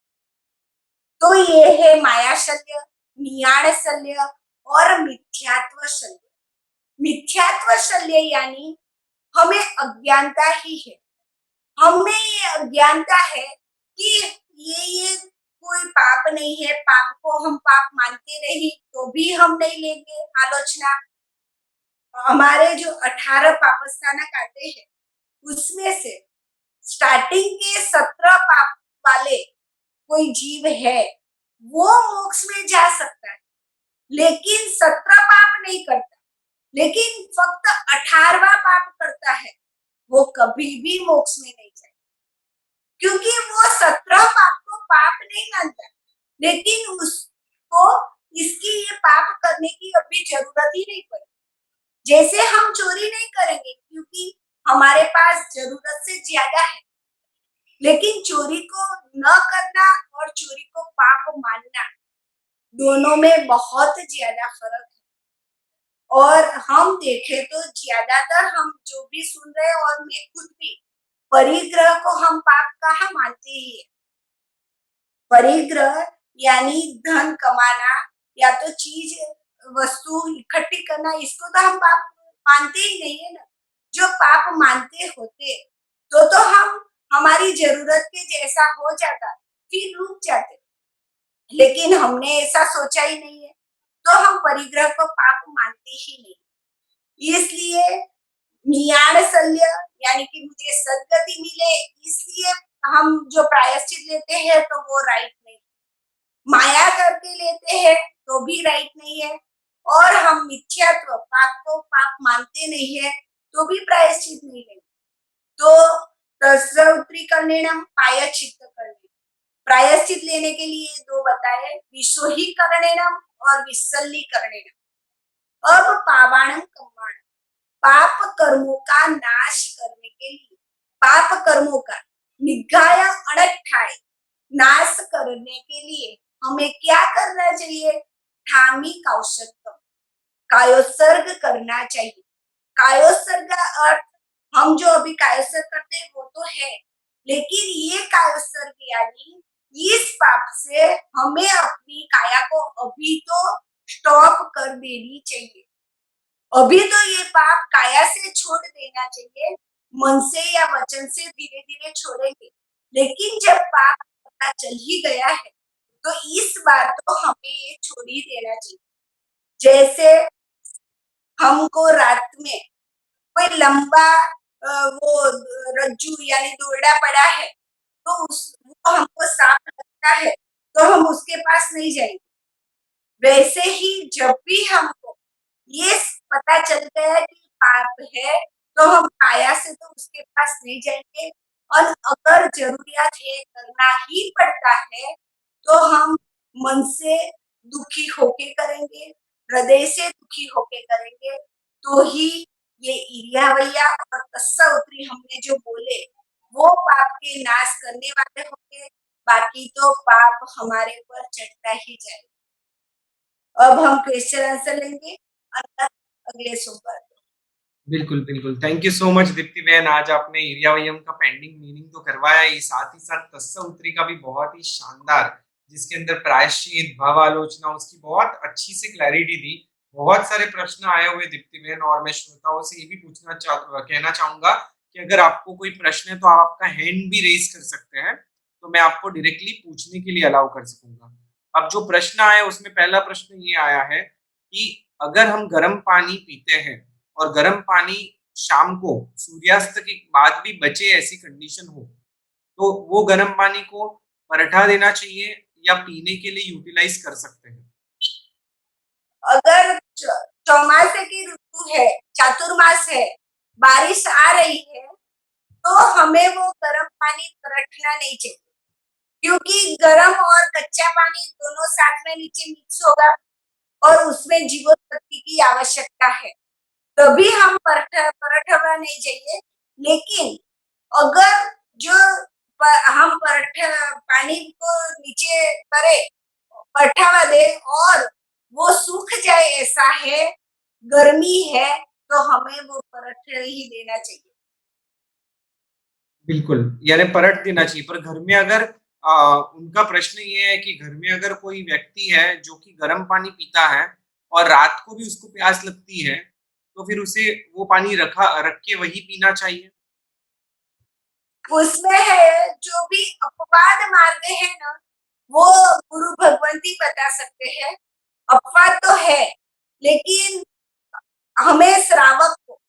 तो ये है माया शल्य, नियाण शल्य और मिथ्यात्व शल्य। मिथ्यात्व शल्य यानी हमें अज्ञानता ही है, हमें ये अज्ञानता है कि ये कोई पाप नहीं है, पाप को हम पाप मानते नहीं तो भी हम नहीं लेंगे आलोचना। हमारे जो 18 पापस्थानक आते हैं उसमें से स्टार्टिंग के 17 पाप वाले कोई जीव है वो मोक्ष में जा सकता है, लेकिन 17 पाप नहीं करता, लेकिन फक्त 18वां पाप करता है, वो कभी भी मोक्ष में नहीं जाए, क्योंकि वो 17 पाप को पाप नहीं मानता, लेकिन उसको इसकी ये पाप करने की अभी जरूरत ही नहीं पड़ी। जैसे हम चोरी नहीं करेंगे क्योंकि हमारे पास जरूरत से ज्यादा है, लेकिन चोरी को न करना और चोरी को पाप मानना दोनों में बहुत ज्यादा फर्क है। और हम देखें तो ज्यादातर हम जो भी सुन रहे हैं और मैं खुद भी परिग्रह को हम पाप कहाँ मानते ही है। परिग्रह यानी धन कमाना या तो चीज वस्तु इकट्ठी करना, इसको तो हम पाप मानते ही नहीं है ना। जो पाप मानते होते तो हम हमारी जरूरत के जैसा हो जाता फिर रुक जाते, लेकिन हमने ऐसा सोचा ही नहीं है, तो हम परिग्रह को पाप मानते ही नहीं। इसलिए नियाण शल्य यानी कि मुझे सदगति मिले इसलिए हम जो प्रायश्चित लेते हैं तो वो राइट नहीं, माया करके लेते हैं तो भी राइट नहीं है, और हम मिथ्यात्व पाप को पाप मानते नहीं है तो भी प्रायश्चित नहीं लेते। तो तस्त्रीकरणेनम प्रायश्चित करने, प्रायश्चित लेने के लिए 2 बताए, विशोहीकरणेनम और विसल्लीकरणेनम। अब पावाणम कम्माणम, पाप कर्मों का नाश करने के लिए, पाप कर्मों का निग्घाय अणट्ठाय नाश करने के लिए हमें क्या करना चाहिए? ठामी कौशत्व, कायोत्सर्ग करना चाहिए। कायोत्सर्ग का अर्थ हम जो अभी कायोत्सर्ग करते हैं वो तो है, लेकिन ये कायोत्सर्ग यानी इस पाप से हमें अपनी काया को अभी तो स्टॉप कर देनी चाहिए। अभी तो ये पाप काया से छोड़ देना चाहिए, मन से या वचन से धीरे धीरे छोड़ेंगे, लेकिन जब पाप पता चल ही गया है तो इस बार तो हमें ये छोड़ ही देना चाहिए। जैसे हमको रात में कोई लंबा वो रज्जू यानी दौड़ा पड़ा है तो वो हमको सांप लगता है तो हम उसके पास नहीं जाएंगे। वैसे ही जब भी हमको ये पता चल गया कि पाप है तो हम काया से तो उसके पास नहीं जाएंगे, और अगर ज़रूरियात है, करना ही पड़ता है, तो हम मन से दुखी होके करेंगे, हृदय से दुखी होके करेंगे, तो ही ये ईर्ष्या भैया और तस्सा उतरी हमने जो बोले, वो पाप के नाश करने वाले होंगे, बाकी तो पाप हमारे पर चढ़ता ही जाएगा। अब हम क्वेश्चन आंसर लेंगे और अगले सोमवार। बिल्कुल, बिल्कुल। Thank you so much Deepti बहन, आज आपने इरिया-वय्यम का पेंडिंग मीनिंग तो करवाया ही, साथ ही साथ तस्सउत्री का भी बहुत ही शानदार, जिसके अंदर प्रायश्चित, भाव आलोचना, उसकी बहुत अच्छी से क्लैरिटी दी। बहुत सारे प्रश्न आए हुए दीप्ति बहन, और मैं श्रोताओं से ये भी कहना चाहूँगा कि अगर आपको कोई प्रश्न है, तो आप आपका हैंड भी रेज़ कर सकते हैं, तो मैं आपको डायरेक्टली पूछने के लिए अलाउ कर सकूँगा। अब जो प्रश्न आए, उसमें पहला प्रश्न ये आया है कि अगर हम गर्म पानी पीते हैं और गर्म पानी शाम को सूर्यास्त के बाद भी बचे, ऐसी कंडीशन हो, तो वो गर्म पानी को पलटा देना चाहिए या पीने के लिए यूटिलाइज कर सकते हैं? अगर चौमासे की ऋतु है, चातुर्मास है, बारिश आ रही है, तो हमें वो गर्म पानी रखना नहीं चाहिए, क्योंकि गर्म और कच्चा पानी दोनों साथ में नीचे मिक्स होगा और उसमें जीवोत्पत्ति की आवश्यकता है, तभी हम परठवा नहीं चाहिए। लेकिन अगर जो हम पानी को नीचे करें, परठावा दे और वो सूख जाए, ऐसा है, गर्मी है, तो हमें वो पराठा ही देना चाहिए। बिल्कुल, यानी पलट देना चाहिए, पर घर में अगर उनका प्रश्न ये है कि घर में अगर कोई व्यक्ति है जो कि गर्म पानी पीता है और रात को भी उसको प्यास लगती है, तो फिर उसे वो पानी रख के वही पीना चाहिए? उसमें है जो भी अपवाद मार्ग है ना, वो गुरु भगवंती बता सकते हैं। अपवाद तो है, लेकिन हमें श्रावक को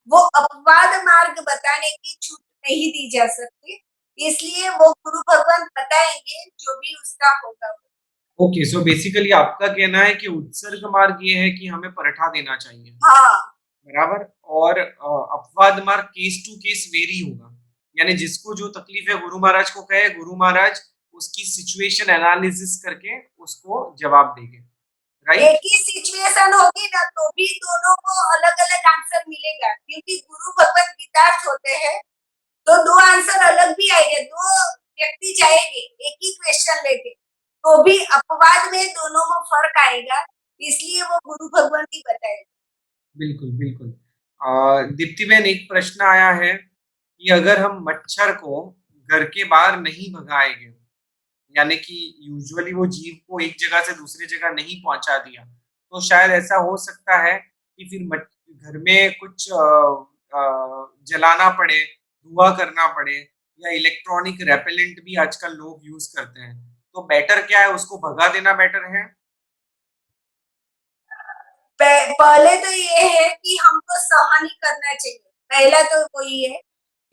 वो अपवाद मार्ग बताने की छूट नहीं दी जा सकती, इसलिए वो गुरु भगवान बताएंगे जो भी उसका होगा। ओके, सो बेसिकली आपका कहना है कि उत्सर्ग मार्ग ये है कि हमें पलटा देना चाहिए। हाँ, बराबर। और अपवाद मार्ग केस टू केस वेरी होगा, यानी जिसको जो तकलीफ है गुरु महाराज को कहे, गुरु महाराज उसकी सिचुएशन एनालिसिस करके उसको जवाब देंगे, एक राइट? ही सिचुएशन होगी ना, तो भी दोनों को अलग अलग आंसर मिलेगा, क्योंकि गुरु भगवत गीतार्थ होते हैं, तो दो आंसर अलग भी आएंगे, दो व्यक्ति जाएंगे एक ही क्वेश्चन लेके, तो भी अपवाद में दोनों में फर्क आएगा, इसलिए वो गुरु भगवान ही बताएगा। बिल्कुल, बिल्कुल। दीप्ति बहन, एक प्रश्न आया है कि अगर हम मच्छर को घर के बाहर नहीं भगाएंगे, यानी कि यूजुअली वो जीव को एक जगह से दूसरी जगह नहीं पहुंचा दिया, तो शायद ऐसा हो सकता है कि फिर घर में कुछ जलाना पड़े, धुआं करना पड़े, या इलेक्ट्रॉनिक रेपेलेंट भी आजकल लोग यूज करते हैं, तो बेटर क्या है, उसको भगा देना बेटर है? पहले तो ये है कि हमको सहन ही करना चाहिए, पहला तो वही है,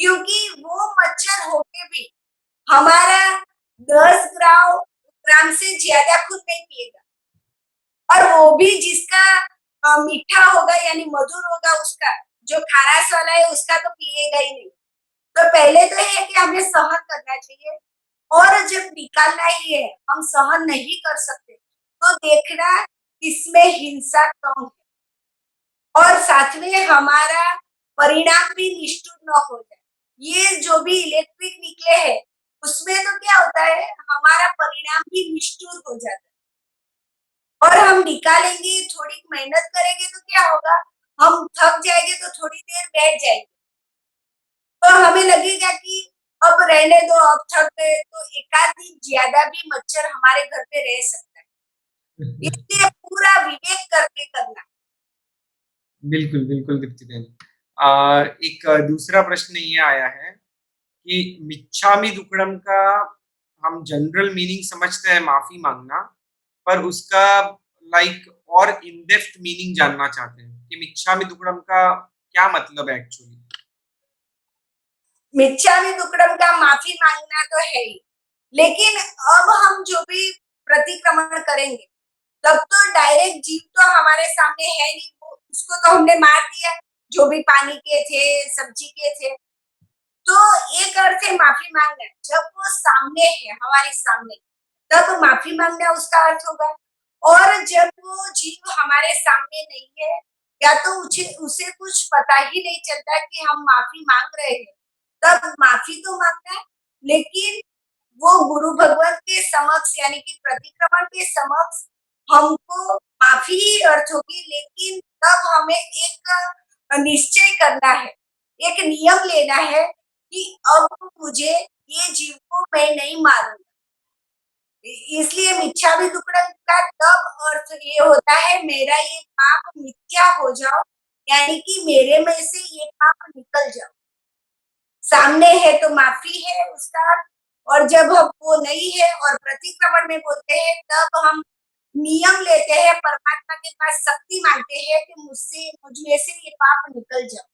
क्योंकि वो मच्छर होके भी हमारा 10 ग्राम से ज्यादा खुद नहीं पिएगा, और वो भी जिसका मीठा होगा यानी मधुर होगा, उसका जो खारास वाला है उसका तो पिएगा ही नहीं। तो पहले तो ये है कि हमें सहन करना चाहिए, और जब निकालना ही है, हम सहन नहीं कर सकते, तो देखना इसमें हिंसा कम है, और साथ में हमारा परिणाम भी निष्ठुर न हो जाए। ये जो भी इलेक्ट्रिक निकले हैं, उसमें तो क्या होता है, हमारा परिणाम भी निष्ठुर हो जाता है, और हम निकालेंगे, थोड़ी मेहनत करेंगे तो क्या होगा, हम थक जाएंगे तो थोड़ी देर बैठ जाएंगे, तो हमें लगेगा कि अब रहने दो, अब थक गए, तो एकाध दिन ज्यादा भी मच्छर हमारे घर पे रह सकता है, इसलिए पूरा विवेक करके करना। बिल्कुल, बिल्कुल दीप्ति बहन। एक दूसरा प्रश्न ये आया है कि मिच्छामी दुक्कडम का हम जनरल मीनिंग समझते हैं माफी मांगना, पर उसका लाइक और इन डेप्थ मीनिंग जानना चाहते हैं कि मिच्छामी दुक्कडम का क्या मतलब है एक्चुअली? मिच्छामी दुक्कडम का माफी मांगना तो है ही, लेकिन अब हम जो भी प्रतिक्रमण करेंगे, तब तो डायरेक्ट जीव तो हमारे सामने है नहीं, वो उसको तो हमने मार दिया, जो भी पानी के थे, सब्जी के थे, तो एक अर्थ है माफी मांगना, जब वो सामने है, हमारे सामने, तब माफी मांगना उसका अर्थ होगा। और जब वो जीव हमारे सामने नहीं है, या तो उसे उसे कुछ पता ही नहीं चलता कि हम माफी मांग रहे हैं, तब माफी तो मांगना है, लेकिन वो गुरु भगवान के समक्ष यानी कि प्रतिक्रमण के समक्ष हमको माफी ही अर्थ होगी, लेकिन तब हमें एक निश्चय करना है, एक नियम लेना है कि अब मुझे ये जीव को मैं नहीं मारूंगा। इसलिए मिच्छा भी दुक्कड़म का तब अर्थ ये होता है, मेरा ये पाप मिथ्या हो जाओ, यानी कि मेरे में से ये पाप निकल जाओ। सामने है तो माफी है उसका, और जब हम वो नहीं है और प्रतिक्रमण में बोलते हैं, तब हम नियम लेते हैं, परमात्मा के पास शक्ति मांगते हैं कि मुझसे मुझ में से ये पाप निकल जाओ।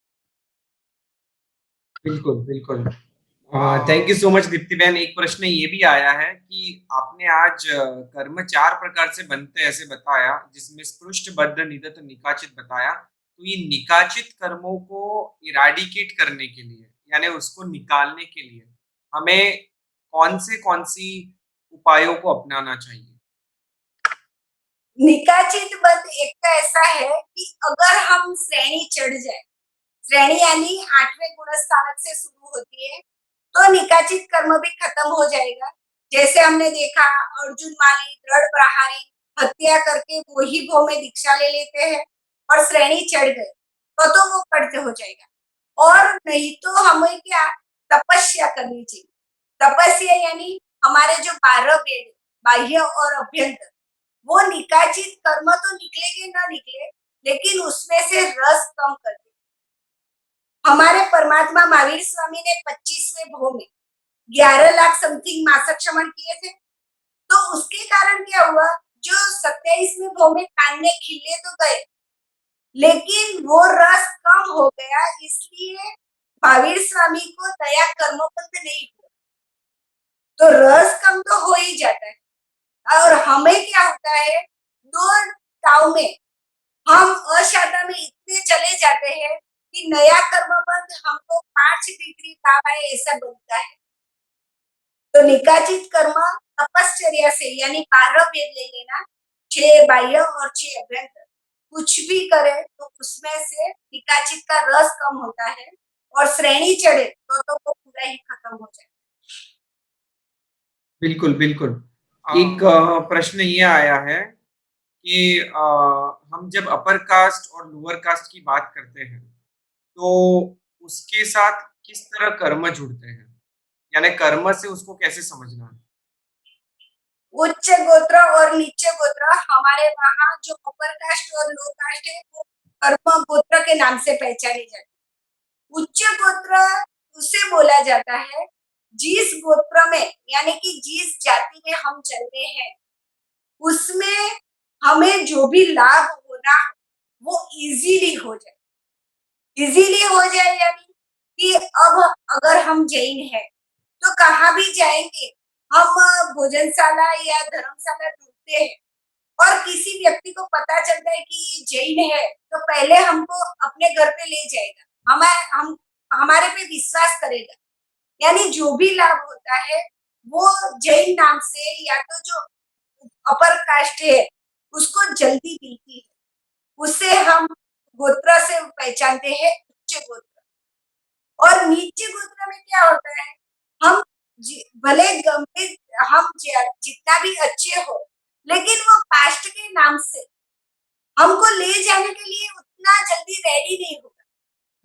बिल्कुल, बिल्कुल। Thank you so much Deepti बहन। एक प्रश्न ये भी आया है कि आपने आज कर्म 4 प्रकार से बनते हैं ऐसे बताया, जिसमें स्पृष्ट, बद्ध, निदत, निकाचित बताया। तो ये निकाचित कर्मों को इराडिकेट करने के लिए, यानी उसको निकालने के लिए, हमें कौन-सी उपायों को अपनाना चाहिए? निकाचित बद एक तो ऐसा है कि अगर हम श्रेणी चढ़ जाए, श्रेणी यानी 8वें गुणस्थानक से शुरू होती है, तो निकाचित कर्म भी खत्म हो जाएगा। जैसे हमने देखा, अर्जुन माली दृढ़ प्रहारी हत्या करके वो ही भव में दीक्षा ले लेते हैं और श्रेणी चढ़ गए, तो वो कट हो जाएगा। और नहीं तो हमें क्या, तपस्या करनी चाहिए। तपस्या यानी हमारे जो 12 वेद, बाह्य और अभ्यंतर, वो निकाचित कर्म तो निकलेंगे ना निकले, लेकिन उसमें से रस कम कर दे। हमारे परमात्मा महावीर स्वामी ने 25वें भव में 11 लाख समथिंग मासक क्षमण किए थे। तो उसके कारण क्या हुआ, जो 27वें भव में कान खिले तो गए, लेकिन वो रस कम हो गया, इसलिए महावीर स्वामी को दया कर्मबंध नहीं हुआ। तो रस कम तो हो ही जाता है। और हमें क्या होता है, दो ताव में हम अशांता में इतने चले जाते हैं कि नया कर्मबंध हमको 5 डिग्री ताव है ऐसा बनता है। तो निकाचित कर्म तपश्चर्या से, यानी 12 वेद ले लेना, 6 बाह्य और 6 अभ्यंतर, कुछ भी करे तो उसमें से निकाचित का रस कम होता है, और श्रेणी चढ़े तो वो पूरा ही खत्म हो जाए। बिल्कुल, बिल्कुल। एक प्रश्न ये आया है कि हम जब अपर कास्ट और लोअर कास्ट की बात करते हैं, तो उसके साथ किस तरह कर्म जुड़ते हैं? यानी कर्म से उसको कैसे समझना है? उच्च गोत्र और नीचे गोत्र, हमारे वहाँ जो अपर कास्ट और लो कास्ट है, वो कर्म गोत्र के नाम से पहचाने जाते हैं। उच्च गोत्र उसे बोला जाता है जिस गोत्र में, यानी कि जिस जाति में हम चलते हैं, उसमें हमें जो भी लाभ होना वो इजीली हो जाए। इजीली हो जाए यानी कि अब अगर हम जैन हैं, तो कहाँ भी जाएंगे, हम भोजनशाला या धर्मशाला ढूंढते हैं, और किसी व्यक्ति को पता चलता है कि ये जैन है, तो पहले हमको अपने घर पे ले जाएगा, हम हमारे पे विश्वास करेगा। यानी जो भी लाभ होता है वो जैन नाम से, या तो जो अपर कास्ट है उसको जल्दी मिलती है। उसे हम गोत्र से पहचानते हैं, उच्च गोत्र। और नीचे गोत्र में क्या होता है, हम भले गंभीर, हम जितना भी अच्छे हो, लेकिन वो कास्ट के नाम से हमको ले जाने के लिए उतना जल्दी रेडी नहीं होगा।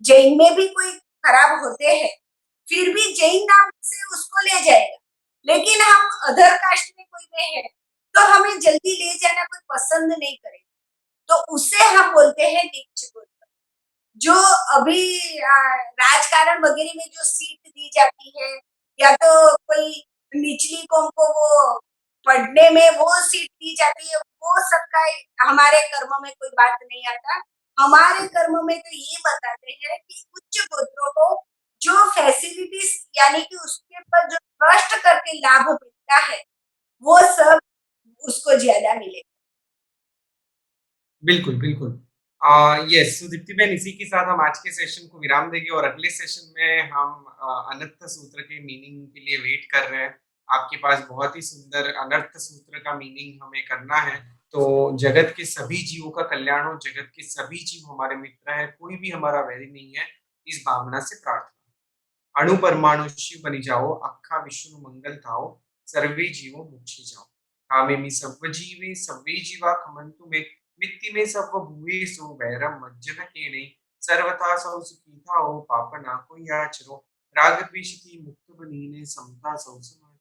जैन में भी कोई खराब होते हैं, फिर भी जैन नाम से उसको ले जाएगा, लेकिन हम अदर कास्ट में कोई में है, तो हमें जल्दी ले जाना कोई पसंद नहीं करेगा, तो उसे हम बोलते हैं नीच गोत्र। जो अभी राजकारण वगैरह में जो सीट दी जाती है, या तो कोई निचली कौम को वो पढ़ने में वो सीट दी जाती है, वो सबका हमारे कर्म में कोई बात नहीं आता। हमारे कर्म में तो ये बताते हैं कि उच्च गोत्रों को जो फैसिलिटीज, यानी कि उसके ऊपर जो ट्रस्ट करके लाभ मिलता है, वो सब उसको ज्यादा मिलेगा। बिल्कुल, बिल्कुल। यस, तो दीप्ति बहन, इसी के साथ हम आज के सेशन को विराम देंगे और अगले सेशन में हम अनर्थ सूत्र के मीनिंग के लिए वेट कर रहे हैं। आपके पास बहुत ही सुंदर अनर्थ सूत्र का मीनिंग हमें करना है। तो जगत के सभी जीवों का कल्याण हो, जगत के सभी जीव हमारे मित्र हैं, कोई भी हमारा वैरी नहीं है, इस भावना से प्रार्थना। अणु परमाणु शिव बनी जाओ, अक्खा विष्णु मंगल थाओ, सर्वे जीवो मोक्षे जाओ। कामे सर्व जीवे सव्वे जीवा खमन्तु मे, मित्ति में सर्व भूतेषु वैरम मज्जन केने, सर्वथा सौ सुखी थाओ, पाप ना कोई आचरो, राग द्वेष की मुक्त बनीने, समता सौ समाजो।